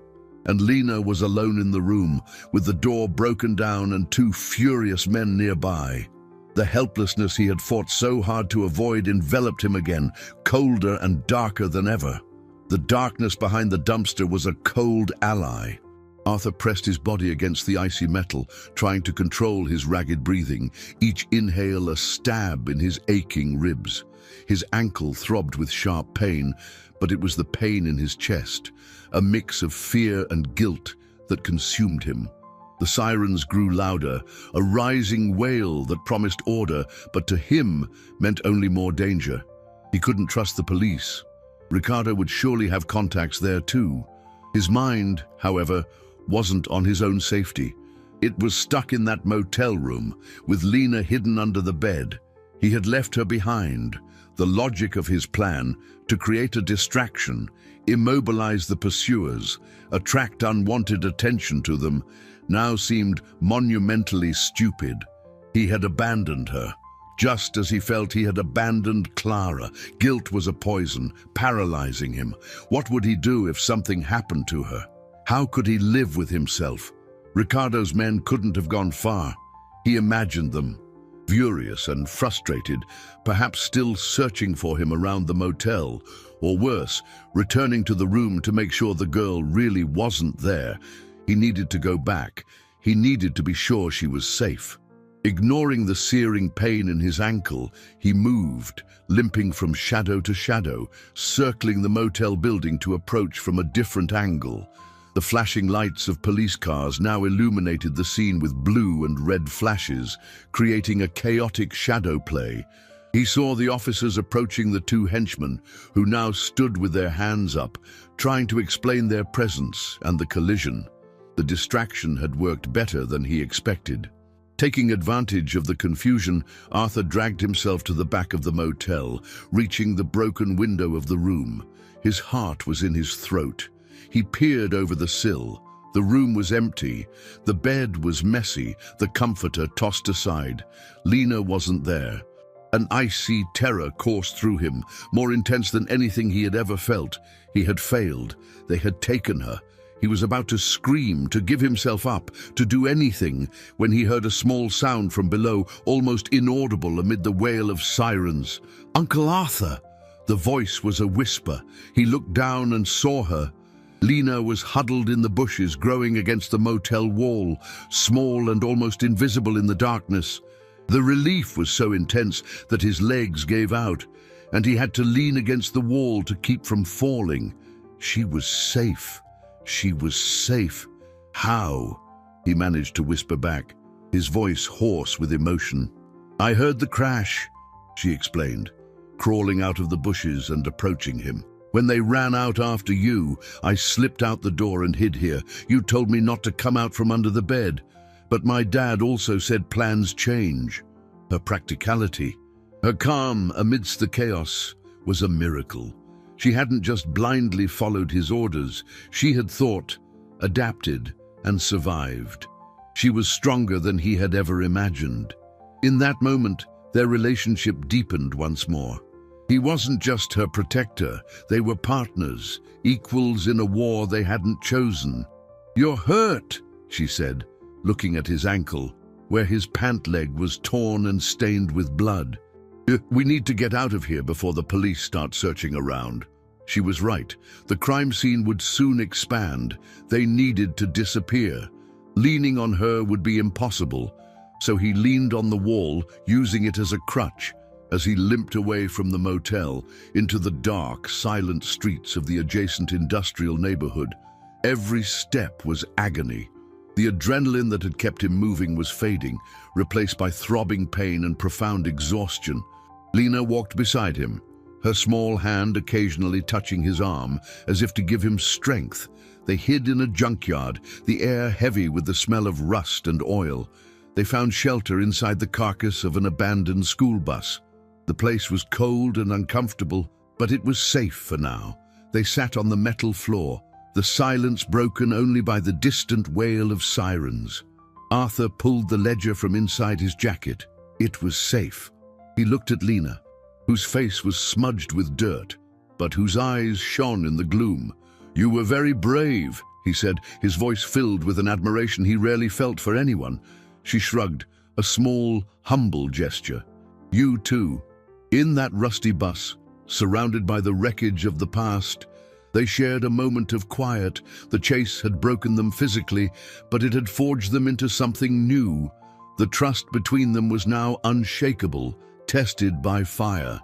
Speaker 1: and Lena was alone in the room, with the door broken down and two furious men nearby. The helplessness he had fought so hard to avoid enveloped him again, colder and darker than ever. The darkness behind the dumpster was a cold ally. Arthur pressed his body against the icy metal, trying to control his ragged breathing, each inhale a stab in his aching ribs. His ankle throbbed with sharp pain, but it was the pain in his chest, a mix of fear and guilt that consumed him. The sirens grew louder, a rising wail that promised order, but to him meant only more danger. He couldn't trust the police. Ricardo would surely have contacts there too. His mind, however, wasn't on his own safety. It was stuck in that motel room, with Lena hidden under the bed. He had left her behind. The logic of his plan, to create a distraction, immobilize the pursuers, attract unwanted attention to them, now seemed monumentally stupid. He had abandoned her, just as he felt he had abandoned Clara. Guilt was a poison, paralyzing him. What would he do if something happened to her? How could he live with himself? Ricardo's men couldn't have gone far. He imagined them, furious and frustrated, perhaps still searching for him around the motel, or worse, returning to the room to make sure the girl really wasn't there. He needed to go back. He needed to be sure she was safe. Ignoring the searing pain in his ankle, he moved, limping from shadow to shadow, circling the motel building to approach from a different angle. The flashing lights of police cars now illuminated the scene with blue and red flashes, creating a chaotic shadow play. He saw the officers approaching the two henchmen, who now stood with their hands up, trying to explain their presence and the collision. The distraction had worked better than he expected. Taking advantage of the confusion, Arthur dragged himself to the back of the motel, reaching the broken window of the room. His heart was in his throat. He peered over the sill. The room was empty. The bed was messy, the comforter tossed aside. Lena wasn't there. An icy terror coursed through him, more intense than anything he had ever felt. He had failed. They had taken her. He was about to scream, to give himself up, to do anything, when he heard a small sound from below, almost inaudible amid the wail of sirens. "Uncle Arthur!" The voice was a whisper. He looked down and saw her. Lena was huddled in the bushes growing against the motel wall, small and almost invisible in the darkness. The relief was so intense that his legs gave out, and he had to lean against the wall to keep from falling. She was safe. She was safe. How? He managed to whisper back, his voice hoarse with emotion. "I heard the crash," she explained, crawling out of the bushes and approaching him. "When they ran out after you, I slipped out the door and hid here. You told me not to come out from under the bed. But my dad also said plans change." Her practicality, her calm amidst the chaos, was a miracle. She hadn't just blindly followed his orders. She had thought, adapted, and survived. She was stronger than he had ever imagined. In that moment, their relationship deepened once more. He wasn't just her protector. They were partners, equals in a war they hadn't chosen. "You're hurt," she said, looking at his ankle, where his pant leg was torn and stained with blood. "We need to get out of here before the police start searching around." She was right. The crime scene would soon expand. They needed to disappear. Leaning on her would be impossible, so he leaned on the wall, using it as a crutch, as he limped away from the motel into the dark, silent streets of the adjacent industrial neighborhood. Every step was agony. The adrenaline that had kept him moving was fading, replaced by throbbing pain and profound exhaustion. Lena walked beside him, her small hand occasionally touching his arm, as if to give him strength. They hid in a junkyard, the air heavy with the smell of rust and oil. They found shelter inside the carcass of an abandoned school bus. The place was cold and uncomfortable, but it was safe for now. They sat on the metal floor, the silence broken only by the distant wail of sirens. Arthur pulled the ledger from inside his jacket. It was safe. He looked at Lena, whose face was smudged with dirt, but whose eyes shone in the gloom. "You were very brave," he said, his voice filled with an admiration he rarely felt for anyone. She shrugged, a small, humble gesture. "You too." In that rusty bus, surrounded by the wreckage of the past, they shared a moment of quiet. The chase had broken them physically, but it had forged them into something new. The trust between them was now unshakable, tested by fire.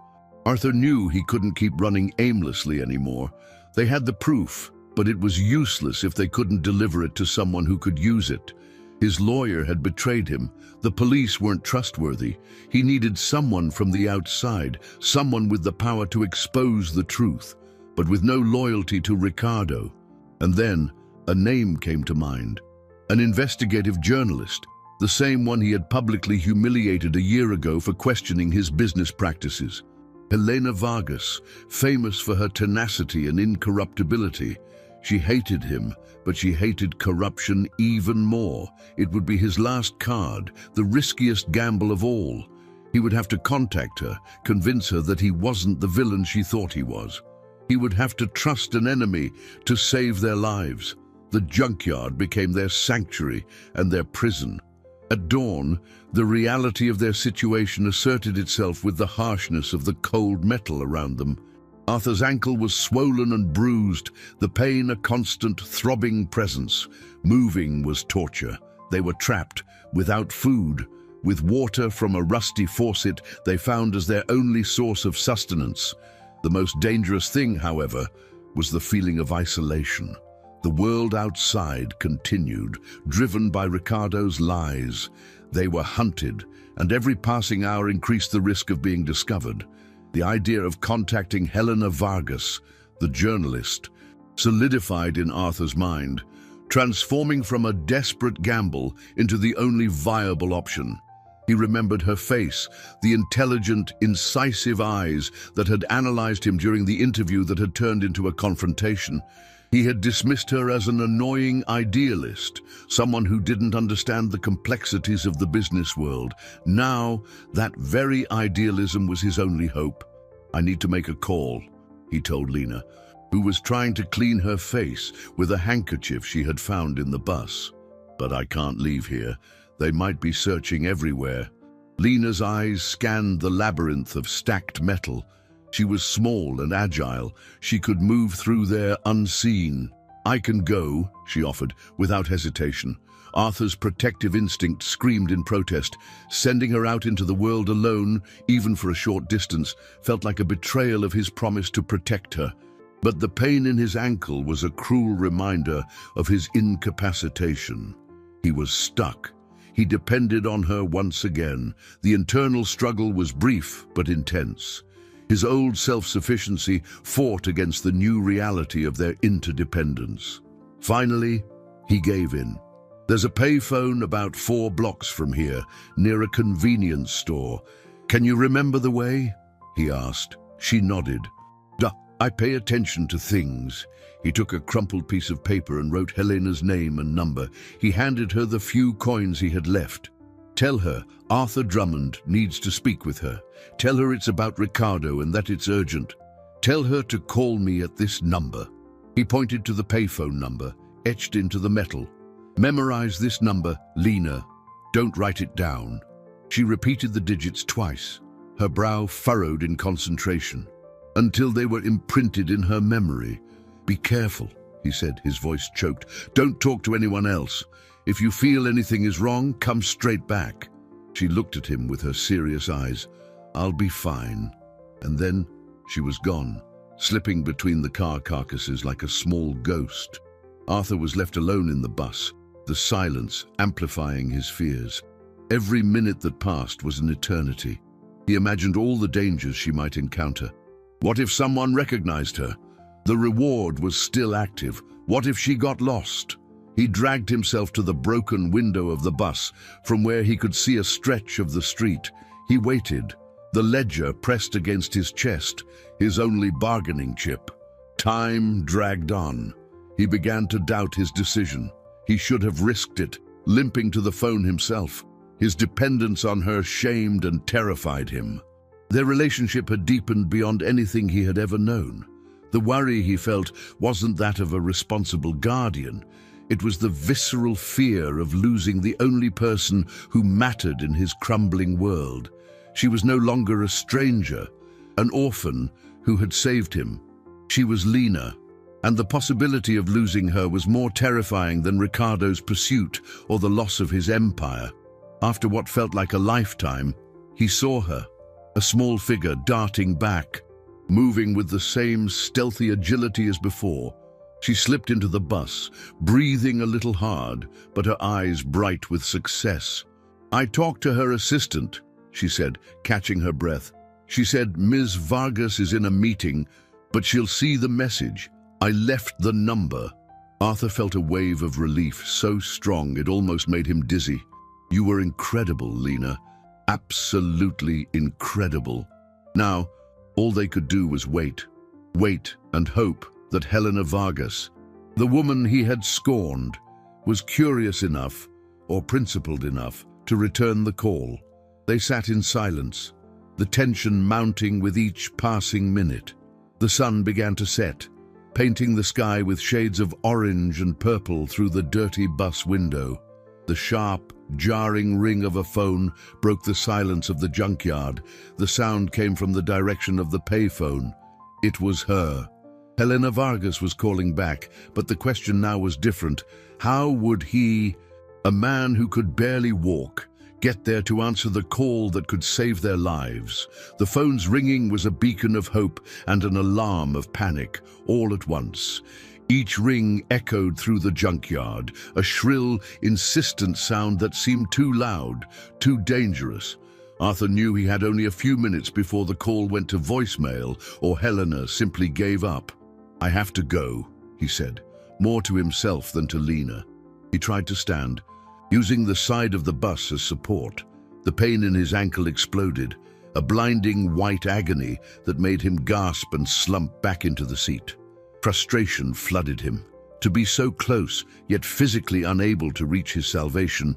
Speaker 1: Arthur knew he couldn't keep running aimlessly anymore. They had the proof, but it was useless if they couldn't deliver it to someone who could use it. His lawyer had betrayed him. The police weren't trustworthy. He needed someone from the outside, someone with the power to expose the truth, but with no loyalty to Ricardo. And then a name came to mind. An investigative journalist, the same one he had publicly humiliated a year ago for questioning his business practices. Helena Vargas, famous for her tenacity and incorruptibility. She hated him, but she hated corruption even more. It would be his last card, the riskiest gamble of all. He would have to contact her, convince her that he wasn't the villain she thought he was. He would have to trust an enemy to save their lives. The junkyard became their sanctuary and their prison. At dawn, the reality of their situation asserted itself with the harshness of the cold metal around them. Arthur's ankle was swollen and bruised, the pain a constant throbbing presence. Moving was torture. They were trapped, without food, with water from a rusty faucet they found as their only source of sustenance. The most dangerous thing, however, was the feeling of isolation. The world outside continued, driven by Ricardo's lies. They were hunted, and every passing hour increased the risk of being discovered. The idea of contacting Helena Vargas, the journalist, solidified in Arthur's mind, transforming from a desperate gamble into the only viable option. He remembered her face, the intelligent, incisive eyes that had analyzed him during the interview that had turned into a confrontation. He had dismissed her as an annoying idealist, someone who didn't understand the complexities of the business world. Now, that very idealism was his only hope. "I need to make a call," he told Lena, who was trying to clean her face with a handkerchief she had found in the bus. "But I can't leave here. They might be searching everywhere." Lena's eyes scanned the labyrinth of stacked metal. She was small and agile. She could move through there unseen. "I can go," she offered, without hesitation. Arthur's protective instinct screamed in protest. Sending her out into the world alone, even for a short distance, felt like a betrayal of his promise to protect her. But the pain in his ankle was a cruel reminder of his incapacitation. He was stuck. He depended on her once again. The internal struggle was brief but intense. His old self-sufficiency fought against the new reality of their interdependence. Finally, he gave in. "There's a payphone about 4 blocks from here, near a convenience store. Can you remember the way?" he asked. She nodded. "Duh, I pay attention to things." He took a crumpled piece of paper and wrote Helena's name and number. He handed her the few coins he had left. "Tell her Arthur Drummond needs to speak with her. Tell her it's about Ricardo and that it's urgent. Tell her to call me at this number." He pointed to the payphone number, etched into the metal. "Memorize this number, Lena. Don't write it down." She repeated the digits twice, her brow furrowed in concentration, until they were imprinted in her memory. "Be careful," he said, his voice choked. "Don't talk to anyone else. If you feel anything is wrong, come straight back." She looked at him with her serious eyes. "I'll be fine." And then she was gone, slipping between the car carcasses like a small ghost. Arthur was left alone in the bus, the silence amplifying his fears. Every minute that passed was an eternity. He imagined all the dangers she might encounter. What if someone recognized her? The reward was still active. What if she got lost? He dragged himself to the broken window of the bus, from where he could see a stretch of the street. He waited, the ledger pressed against his chest, his only bargaining chip. Time dragged on. He began to doubt his decision. He should have risked it, limping to the phone himself. His dependence on her shamed and terrified him. Their relationship had deepened beyond anything he had ever known. The worry he felt wasn't that of a responsible guardian. It was the visceral fear of losing the only person who mattered in his crumbling world. She was no longer a stranger, an orphan who had saved him. She was Lena, and the possibility of losing her was more terrifying than Ricardo's pursuit or the loss of his empire. After what felt like a lifetime, he saw her, a small figure darting back, moving with the same stealthy agility as before. She slipped into the bus, breathing a little hard, but her eyes bright with success. "I talked to her assistant," she said, catching her breath. "She said Ms. Vargas is in a meeting, but she'll see the message. I left the number." Arthur felt a wave of relief so strong it almost made him dizzy. "You were incredible, Lena. Absolutely incredible." Now, all they could do was wait. Wait and hope that Helena Vargas, the woman he had scorned, was curious enough or principled enough to return the call. They sat in silence, the tension mounting with each passing minute. The sun began to set, painting the sky with shades of orange and purple through the dirty bus window. The sharp, jarring ring of a phone broke the silence of the junkyard. The sound came from the direction of the payphone. It was her. Helena Vargas was calling back, but the question now was different. How would he, a man who could barely walk, get there to answer the call that could save their lives? The phone's ringing was a beacon of hope and an alarm of panic, all at once. Each ring echoed through the junkyard, a shrill, insistent sound that seemed too loud, too dangerous. Arthur knew he had only a few minutes before the call went to voicemail or Helena simply gave up. "I have to go," he said, more to himself than to Lena. He tried to stand, using the side of the bus as support. The pain in his ankle exploded, a blinding white agony that made him gasp and slump back into the seat. Frustration flooded him. To be so close, yet physically unable to reach his salvation,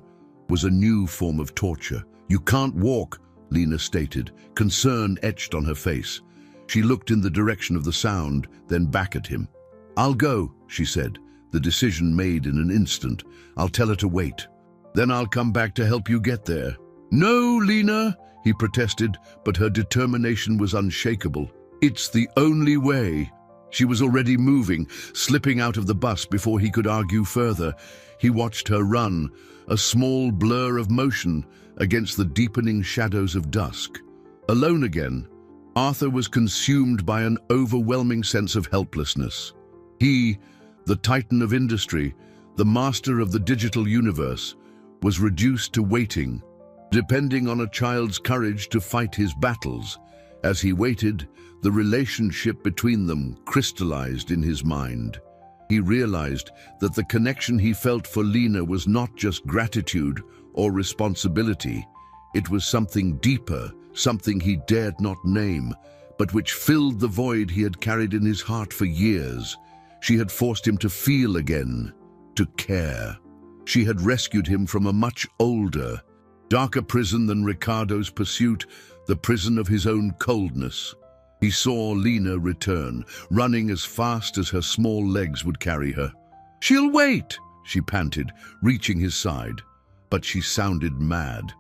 Speaker 1: was a new form of torture. "You can't walk," Lena stated, concern etched on her face. She looked in the direction of the sound, then back at him. "I'll go," she said, the decision made in an instant. "I'll tell her to wait. Then I'll come back to help you get there." "No, Lena," he protested, but her determination was unshakable. "It's the only way." She was already moving, slipping out of the bus before he could argue further. He watched her run, a small blur of motion against the deepening shadows of dusk. Alone again, Arthur was consumed by an overwhelming sense of helplessness. He, the titan of industry, the master of the digital universe, was reduced to waiting, depending on a child's courage to fight his battles. As he waited, the relationship between them crystallized in his mind. He realized that the connection he felt for Lena was not just gratitude or responsibility. It was something deeper, something he dared not name, but which filled the void he had carried in his heart for years. She had forced him to feel again, to care. She had rescued him from a much older, darker prison than Ricardo's pursuit, the prison of his own coldness. He saw Lena return, running as fast as her small legs would carry her. "She'll wait," she panted, reaching his side. But she sounded mad.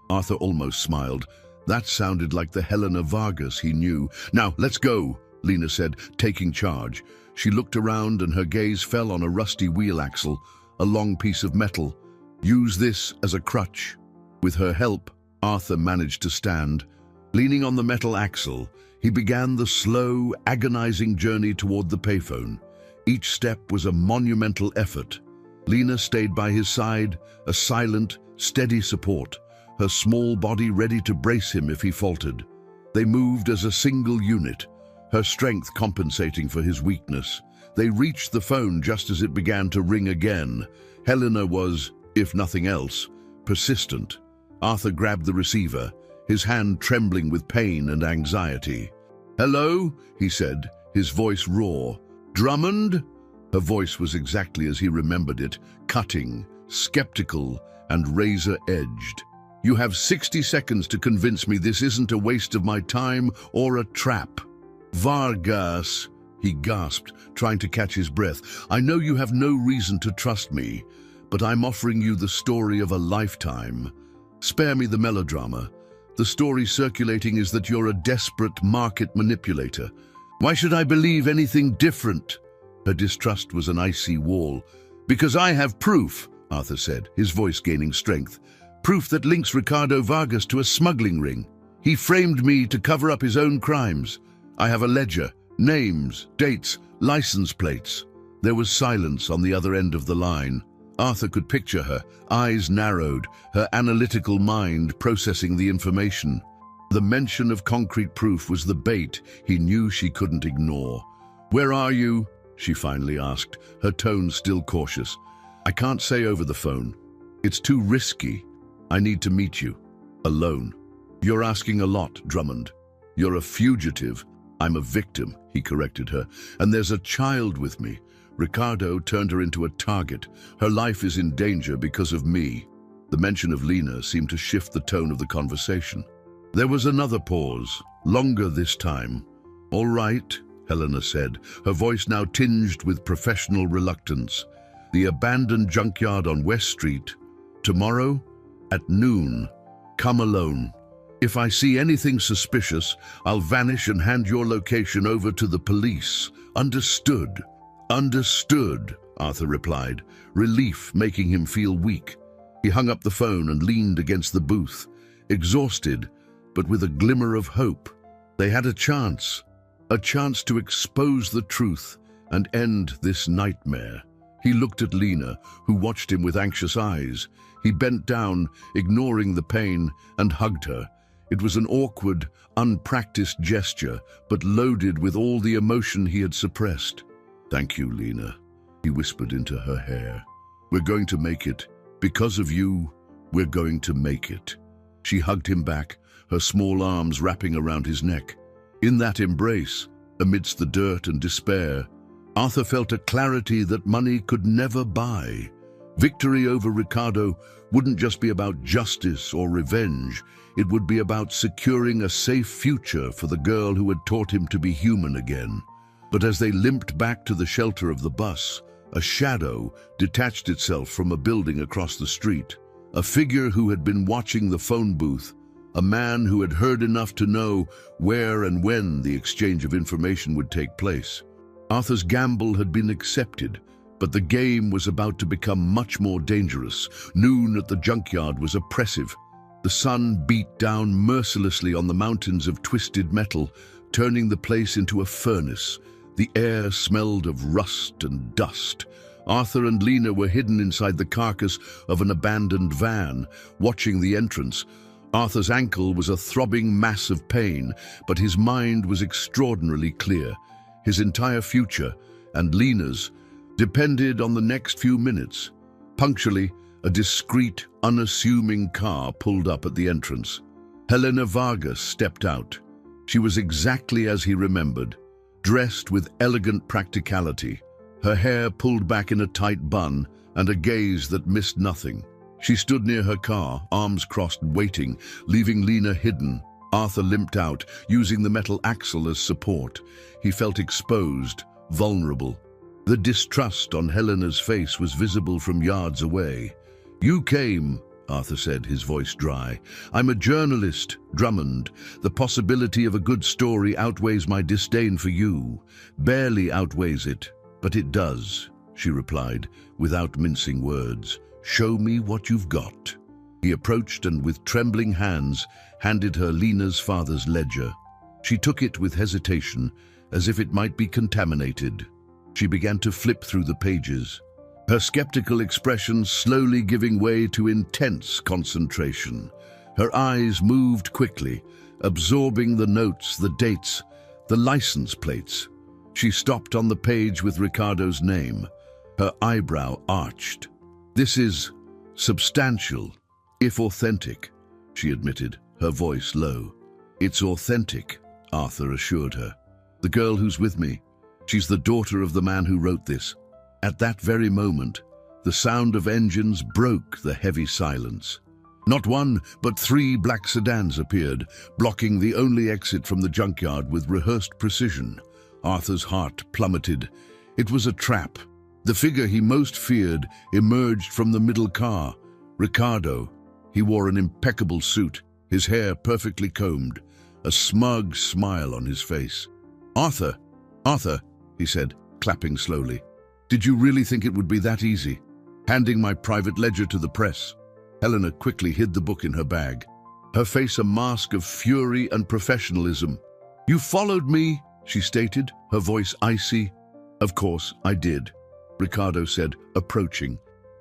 Speaker 1: Arthur almost smiled. That sounded like the Helena Vargas he knew. "Now, let's go," Lena said, taking charge. She looked around and her gaze fell on a rusty wheel axle, a long piece of metal. "Use this as a crutch." With her help, Arthur managed to stand. Leaning on the metal axle, he began the slow, agonizing journey toward the payphone. Each step was a monumental effort. Lena stayed by his side, a silent, steady support, her small body ready to brace him if he faltered. They moved as a single unit, her strength compensating for his weakness. They reached the phone just as it began to ring again. Helena was, if nothing else, persistent. Arthur grabbed the receiver, his hand trembling with pain and anxiety. "Hello?" he said, his voice raw. "Drummond?" Her voice was exactly as he remembered it, cutting, skeptical, and razor-edged. "You have 60 seconds to convince me this isn't a waste of my time or a trap." "Vargas," he gasped, trying to catch his breath. "I know you have no reason to trust me, but I'm offering you the story of a lifetime. Spare me the melodrama. The story circulating is that you're a desperate market manipulator. Why should I believe anything different?" Her distrust was an icy wall. "Because I have proof," Arthur said, his voice gaining strength. "Proof that links Ricardo Vargas to a smuggling ring. He framed me to cover up his own crimes. I have a ledger, names, dates, license plates." There was silence on the other end of the line. Arthur could picture her, eyes narrowed, her analytical mind processing the information. The mention of concrete proof was the bait he knew she couldn't ignore. "Where are you?" she finally asked, her tone still cautious. I can't say over the phone. It's too risky. I need to meet you. Alone. You're asking a lot, Drummond. You're a fugitive. I'm a victim, he corrected her. And there's a child with me. Ricardo turned her into a target. Her life is in danger because of me. The mention of Lena seemed to shift the tone of the conversation. There was another pause, longer this time. All right, Helena said, her voice now tinged with professional reluctance. The abandoned junkyard on West Street. Tomorrow, at noon. Come alone. If I see anything suspicious, I'll vanish and hand your location over to the police. Understood? Understood, Arthur replied, relief making him feel weak. He hung up the phone and leaned against the booth, exhausted, but with a glimmer of hope. They had a chance to expose the truth and end this nightmare. He looked at Lena, who watched him with anxious eyes. He bent down, ignoring the pain, and hugged her. It was an awkward, unpracticed gesture, but loaded with all the emotion he had suppressed. Thank you, Lena, he whispered into her hair. We're going to make it. Because of you, we're going to make it. She hugged him back, her small arms wrapping around his neck. In that embrace, amidst the dirt and despair, Arthur felt a clarity that money could never buy. Victory over Ricardo wouldn't just be about justice or revenge. It would be about securing a safe future for the girl who had taught him to be human again. But as they limped back to the shelter of the bus, a shadow detached itself from a building across the street. A figure who had been watching the phone booth, a man who had heard enough to know where and when the exchange of information would take place. Arthur's gamble had been accepted, but the game was about to become much more dangerous. Noon at the junkyard was oppressive. The sun beat down mercilessly on the mountains of twisted metal, turning the place into a furnace. The air smelled of rust and dust. Arthur and Lena were hidden inside the carcass of an abandoned van, watching the entrance. Arthur's ankle was a throbbing mass of pain, but his mind was extraordinarily clear. His entire future, and Lena's, depended on the next few minutes. Punctually, a discreet, unassuming car pulled up at the entrance. Helena Vargas stepped out. She was exactly as he remembered, dressed with elegant practicality, her hair pulled back in a tight bun and a gaze that missed nothing. She stood near her car, arms crossed, waiting, leaving Lena hidden. Arthur limped out, using the metal axle as support. He felt exposed, vulnerable. The distrust on Helena's face was visible from yards away. You came, Arthur said, his voice dry. I'm a journalist, Drummond. The possibility of a good story outweighs my disdain for you. Barely outweighs it, but it does, she replied, without mincing words. Show me what you've got. He approached and with trembling hands handed her Lena's father's ledger. She took it with hesitation, as if it might be contaminated. She began to flip through the pages, her skeptical expression slowly giving way to intense concentration. Her eyes moved quickly, absorbing the notes, the dates, the license plates. She stopped on the page with Ricardo's name, her eyebrow arched. This is substantial, if authentic, she admitted, her voice low. It's authentic, Arthur assured her. The girl who's with me, she's the daughter of the man who wrote this. At that very moment, the sound of engines broke the heavy silence. Not one, but 3 black sedans appeared, blocking the only exit from the junkyard with rehearsed precision. Arthur's heart plummeted. It was a trap. The figure he most feared emerged from the middle car. Ricardo. He wore an impeccable suit, his hair perfectly combed, a smug smile on his face. Arthur, he said, clapping slowly. Did you really think it would be that easy? Handing my private ledger to the press. Helena quickly hid the book in her bag, her face a mask of fury and professionalism. You followed me, she stated, her voice icy. Of course, I did, Ricardo said, approaching.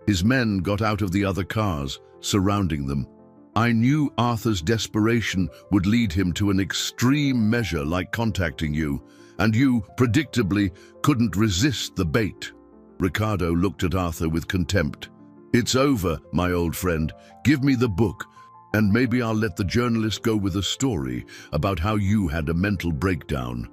Speaker 1: His men got out of the other cars, surrounding them. I knew Arthur's desperation would lead him to an extreme measure like contacting you, and you, predictably, couldn't resist the bait." Ricardo looked at Arthur with contempt. "It's over, my old friend. Give me the book, and maybe I'll let the journalist go with a story about how you had a mental breakdown."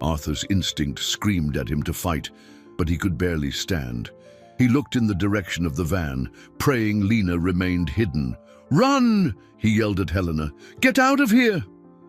Speaker 1: Arthur's instinct screamed at him to fight, but he could barely stand. He looked in the direction of the van, praying Lena remained hidden. "Run!" he yelled at Helena. "Get out of here!"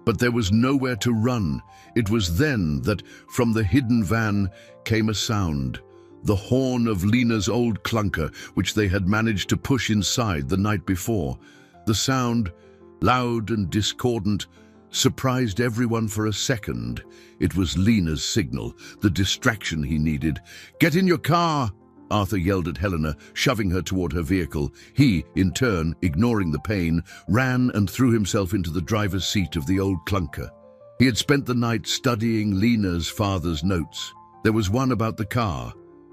Speaker 1: But there was nowhere to run. It was then that, from the hidden van, came a sound. The horn of Lena's old clunker, which they had managed to push inside the night before. The sound, loud and discordant, surprised everyone for a second. It was Lena's signal, the distraction he needed. "Get in your car!" Arthur yelled at Helena, shoving her toward her vehicle. He, in turn, ignoring the pain, ran and threw himself into the driver's seat of the old clunker. He had spent the night studying Lena's father's notes. There was one about the car.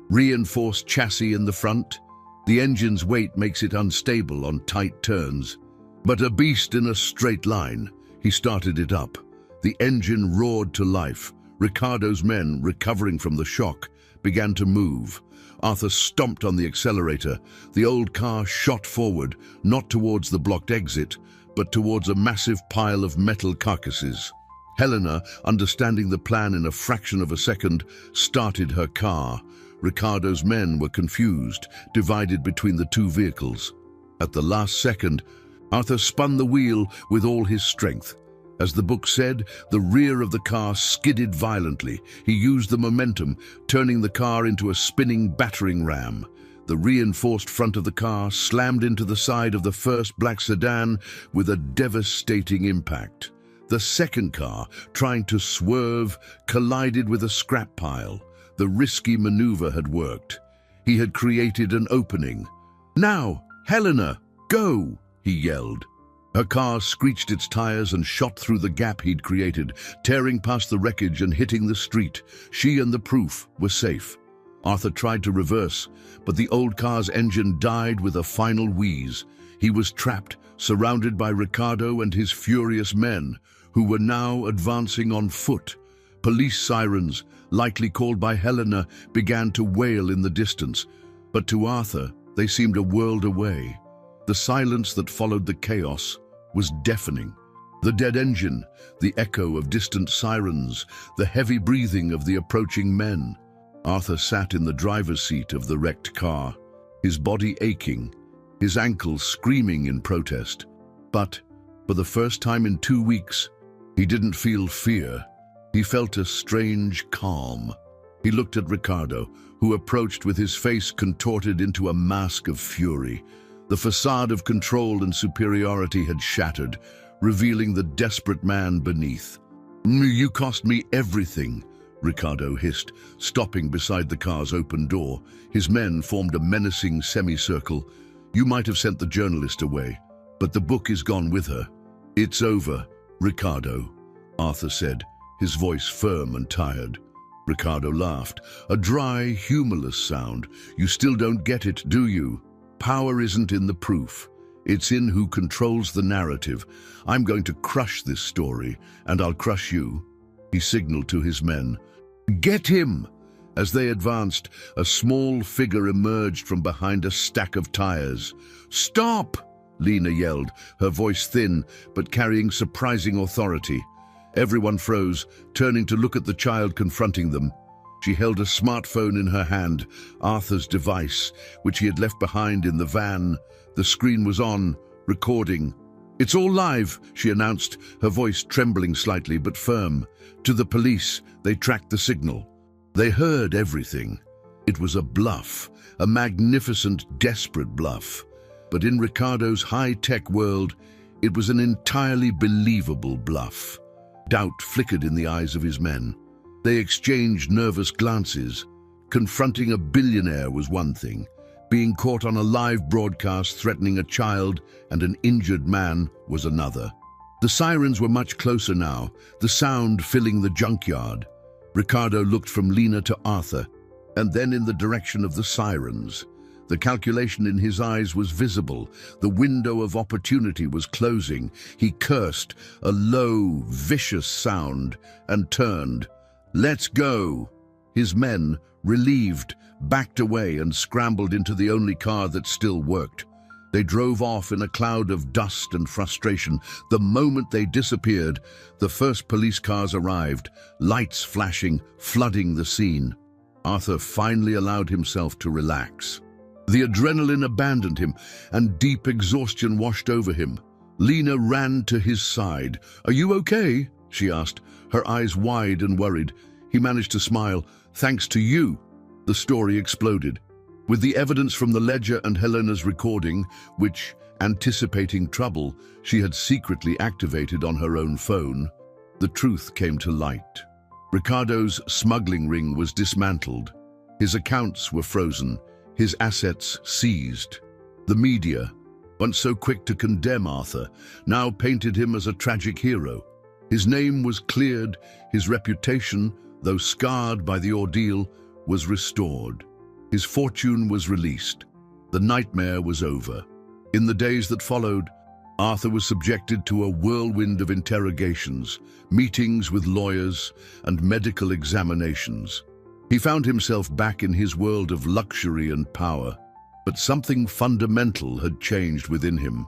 Speaker 1: Reinforced chassis in the front. The engine's weight makes it unstable on tight turns. But a beast in a straight line. He started it up. The engine roared to life. Ricardo's men, recovering from the shock, began to move. Arthur stomped on the accelerator. The old car shot forward, not towards the blocked exit, but towards a massive pile of metal carcasses. Helena, understanding the plan in a fraction of a second, started her car. Ricardo's men were confused, divided between the two vehicles. At the last second, Arthur spun the wheel with all his strength. As the book said, the rear of the car skidded violently. He used the momentum, turning the car into a spinning battering ram. The reinforced front of the car slammed into the side of the first black sedan with a devastating impact. The second car, trying to swerve, collided with a scrap pile. The risky maneuver had worked. He had created an opening. "Now, Helena, go!" he yelled. Her car screeched its tires and shot through the gap he'd created, tearing past the wreckage and hitting the street. She and the proof were safe. Arthur tried to reverse, but the old car's engine died with a final wheeze. He was trapped, surrounded by Ricardo and his furious men, who were now advancing on foot. Police sirens, likely called by Helena, began to wail in the distance, but to Arthur they seemed a world away. The silence that followed the chaos was deafening. The dead engine, the echo of distant sirens, the heavy breathing of the approaching men. Arthur sat in the driver's seat of the wrecked car, his body aching, his ankles screaming in protest. But, for the first time in 2 weeks, he didn't feel fear. He felt a strange calm. He looked at Ricardo, who approached with his face contorted into a mask of fury. The facade of control and superiority had shattered, revealing the desperate man beneath. "You cost me everything," Ricardo hissed, stopping beside the car's open door. His men formed a menacing semicircle. "You might have sent the journalist away, but the book is gone with her." "It's over, Ricardo," Arthur said, his voice firm and tired. Ricardo laughed, a dry, humorless sound. "You still don't get it, do you? Power isn't in the proof. It's in who controls the narrative. I'm going to crush this story, and I'll crush you." He signaled to his men. "Get him!" As they advanced, a small figure emerged from behind a stack of tires. "Stop!" Lena yelled, her voice thin, but carrying surprising authority. Everyone froze, turning to look at the child confronting them. She held a smartphone in her hand, Arthur's device, which he had left behind in the van. The screen was on, recording. "It's all live," she announced, her voice trembling slightly but firm. To the police, they tracked the signal. They heard everything. It was a bluff, a magnificent, desperate bluff. But in Ricardo's high-tech world, it was an entirely believable bluff. Doubt flickered in the eyes of his men. They exchanged nervous glances. Confronting a billionaire was one thing. Being caught on a live broadcast threatening a child and an injured man was another. The sirens were much closer now, the sound filling the junkyard. Ricardo looked from Lena to Arthur, and then in the direction of the sirens. The calculation in his eyes was visible. The window of opportunity was closing. He cursed, a low, vicious sound, and turned. "Let's go!" His men, relieved, backed away and scrambled into the only car that still worked. They drove off in a cloud of dust and frustration. The moment they disappeared, the first police cars arrived, lights flashing, flooding the scene. Arthur finally allowed himself to relax. The adrenaline abandoned him, and deep exhaustion washed over him. Lena ran to his side. "Are you okay?" she asked, her eyes wide and worried. He managed to smile. "Thanks to you." The story exploded. With the evidence from the ledger and Helena's recording, which, anticipating trouble, she had secretly activated on her own phone, the truth came to light. Ricardo's smuggling ring was dismantled. His accounts were frozen, his assets seized. The media, once so quick to condemn Arthur, now painted him as a tragic hero. His name was cleared, his reputation, though scarred by the ordeal, was restored. His fortune was released. The nightmare was over. In the days that followed, Arthur was subjected to a whirlwind of interrogations, meetings with lawyers, and medical examinations. He found himself back in his world of luxury and power, but something fundamental had changed within him.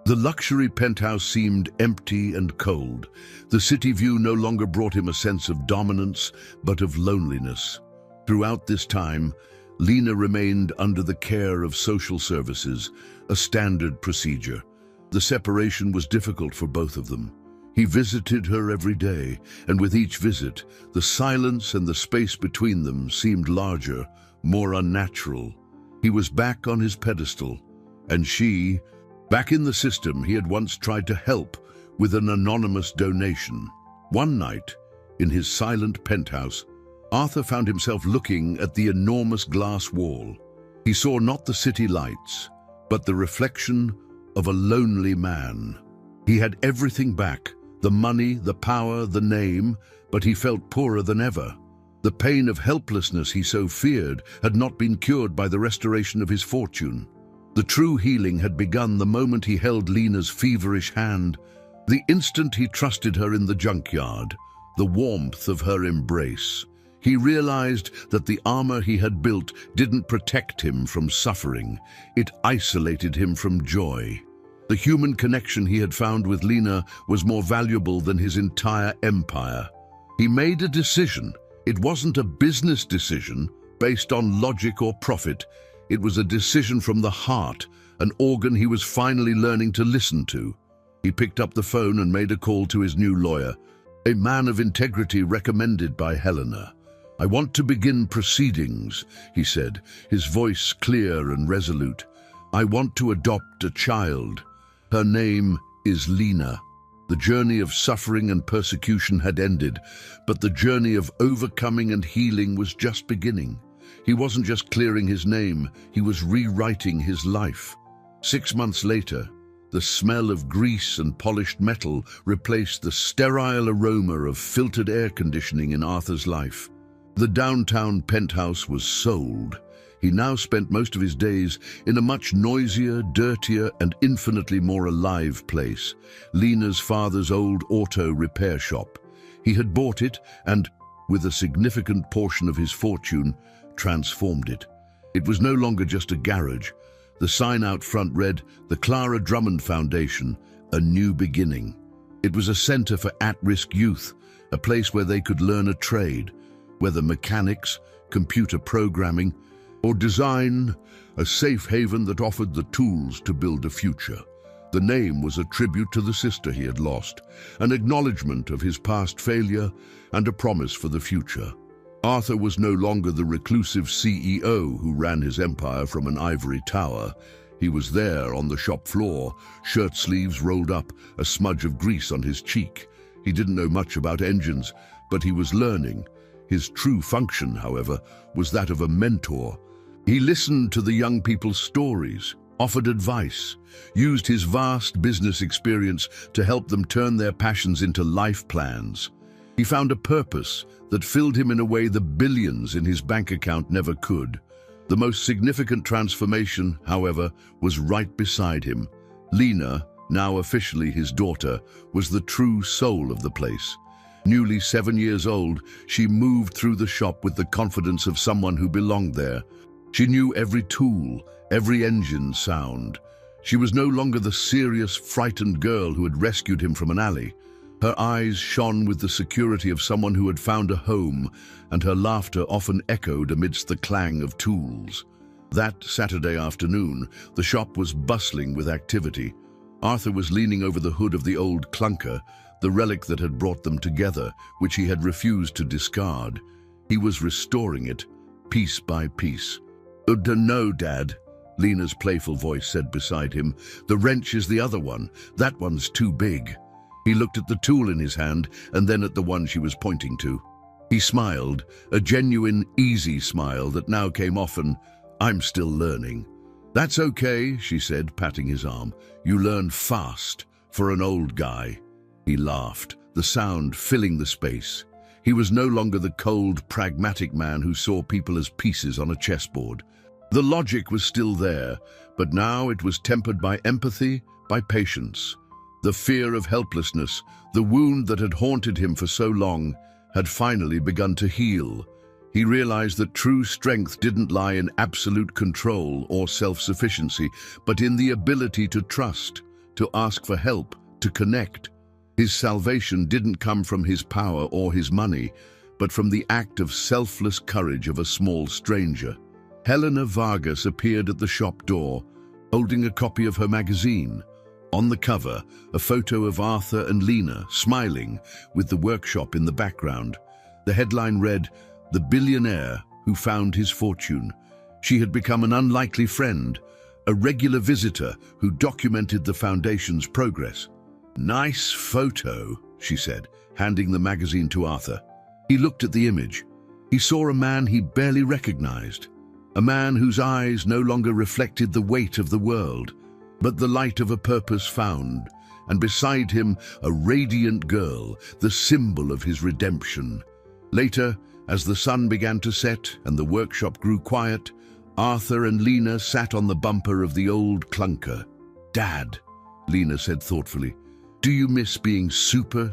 Speaker 1: The luxury penthouse seemed empty and cold. The city view no longer brought him a sense of dominance, but of loneliness. Throughout this time, Lena remained under the care of social services, a standard procedure. The separation was difficult for both of them. He visited her every day, and with each visit, the silence and the space between them seemed larger, more unnatural. He was back on his pedestal, and she, back in the system he had once tried to help with an anonymous donation. One night, in his silent penthouse, Arthur found himself looking at the enormous glass wall. He saw not the city lights, but the reflection of a lonely man. He had everything back, the money, the power, the name, but he felt poorer than ever. The pain of helplessness he so feared had not been cured by the restoration of his fortune. The true healing had begun the moment he held Lena's feverish hand, the instant he trusted her in the junkyard, the warmth of her embrace. He realized that the armor he had built didn't protect him from suffering. It isolated him from joy. The human connection he had found with Lena was more valuable than his entire empire. He made a decision. It wasn't a business decision based on logic or profit. It was a decision from the heart, an organ he was finally learning to listen to. He picked up the phone and made a call to his new lawyer, a man of integrity recommended by Helena. "I want to begin proceedings," he said, his voice clear and resolute. "I want to adopt a child. Her name is Lena." The journey of suffering and persecution had ended, but the journey of overcoming and healing was just beginning. He wasn't just clearing his name, he was rewriting his life. 6 months later, the smell of grease and polished metal replaced the sterile aroma of filtered air conditioning in Arthur's life. The downtown penthouse was sold. He now spent most of his days in a much noisier, dirtier, and infinitely more alive place, Lena's father's old auto repair shop. He had bought it and, with a significant portion of his fortune, transformed it. It was no longer just a garage. The sign out front read, "The Clara Drummond Foundation, a new beginning." It was a center for at-risk youth, a place where they could learn a trade, whether mechanics, computer programming, or design, a safe haven that offered the tools to build a future. The name was a tribute to the sister he had lost, an acknowledgement of his past failure, and a promise for the future. Arthur was no longer the reclusive CEO who ran his empire from an ivory tower. He was there on the shop floor, shirt sleeves rolled up, a smudge of grease on his cheek. He didn't know much about engines, but he was learning. His true function, however, was that of a mentor. He listened to the young people's stories, offered advice, used his vast business experience to help them turn their passions into life plans. He found a purpose that filled him in a way the billions in his bank account never could. The most significant transformation, however, was right beside him. Lena, now officially his daughter, was the true soul of the place. Newly 7 years old, she moved through the shop with the confidence of someone who belonged there. She knew every tool, every engine sound. She was no longer the serious, frightened girl who had rescued him from an alley. Her eyes shone with the security of someone who had found a home, and her laughter often echoed amidst the clang of tools. That Saturday afternoon, the shop was bustling with activity. Arthur was leaning over the hood of the old clunker, the relic that had brought them together, which he had refused to discard. He was restoring it, piece by piece. No, Dad," Lena's playful voice said beside him. "The wrench is the other one. That one's too big." He looked at the tool in his hand and then at the one she was pointing to. He smiled, a genuine, easy smile that now came often. "I'm still learning." "That's okay," she said, patting his arm. "You learn fast, for an old guy." He laughed, the sound filling the space. He was no longer the cold, pragmatic man who saw people as pieces on a chessboard. The logic was still there, but now it was tempered by empathy, by patience. The fear of helplessness, the wound that had haunted him for so long, had finally begun to heal. He realized that true strength didn't lie in absolute control or self-sufficiency, but in the ability to trust, to ask for help, to connect. His salvation didn't come from his power or his money, but from the act of selfless courage of a small stranger. Helena Vargas appeared at the shop door, holding a copy of her magazine. On the cover, a photo of Arthur and Lena, smiling, with the workshop in the background. The headline read, "The Billionaire Who Found His Fortune." She had become an unlikely friend, a regular visitor who documented the foundation's progress. "Nice photo," she said, handing the magazine to Arthur. He looked at the image. He saw a man he barely recognized, a man whose eyes no longer reflected the weight of the world, but the light of a purpose found, and beside him a radiant girl, the symbol of his redemption. Later, as the sun began to set and the workshop grew quiet, Arthur and Lena sat on the bumper of the old clunker. "Dad," Lena said thoughtfully, "do you miss being super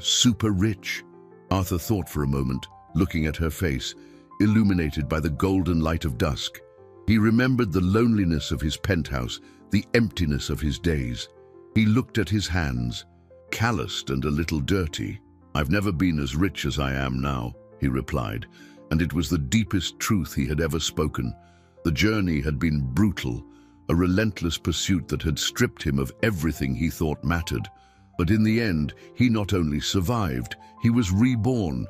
Speaker 1: rich?" Arthur thought for a moment, looking at her face, illuminated by the golden light of dusk. He remembered the loneliness of his penthouse, the emptiness of his days. He looked at his hands, calloused and a little dirty. "I've never been as rich as I am now," he replied, and it was the deepest truth he had ever spoken. The journey had been brutal, a relentless pursuit that had stripped him of everything he thought mattered. But in the end, he not only survived, he was reborn.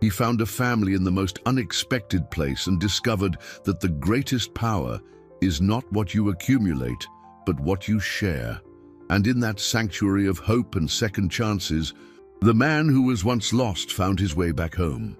Speaker 1: He found a family in the most unexpected place and discovered that the greatest power is not what you accumulate, but what you share. And in that sanctuary of hope and second chances, the man who was once lost found his way back home.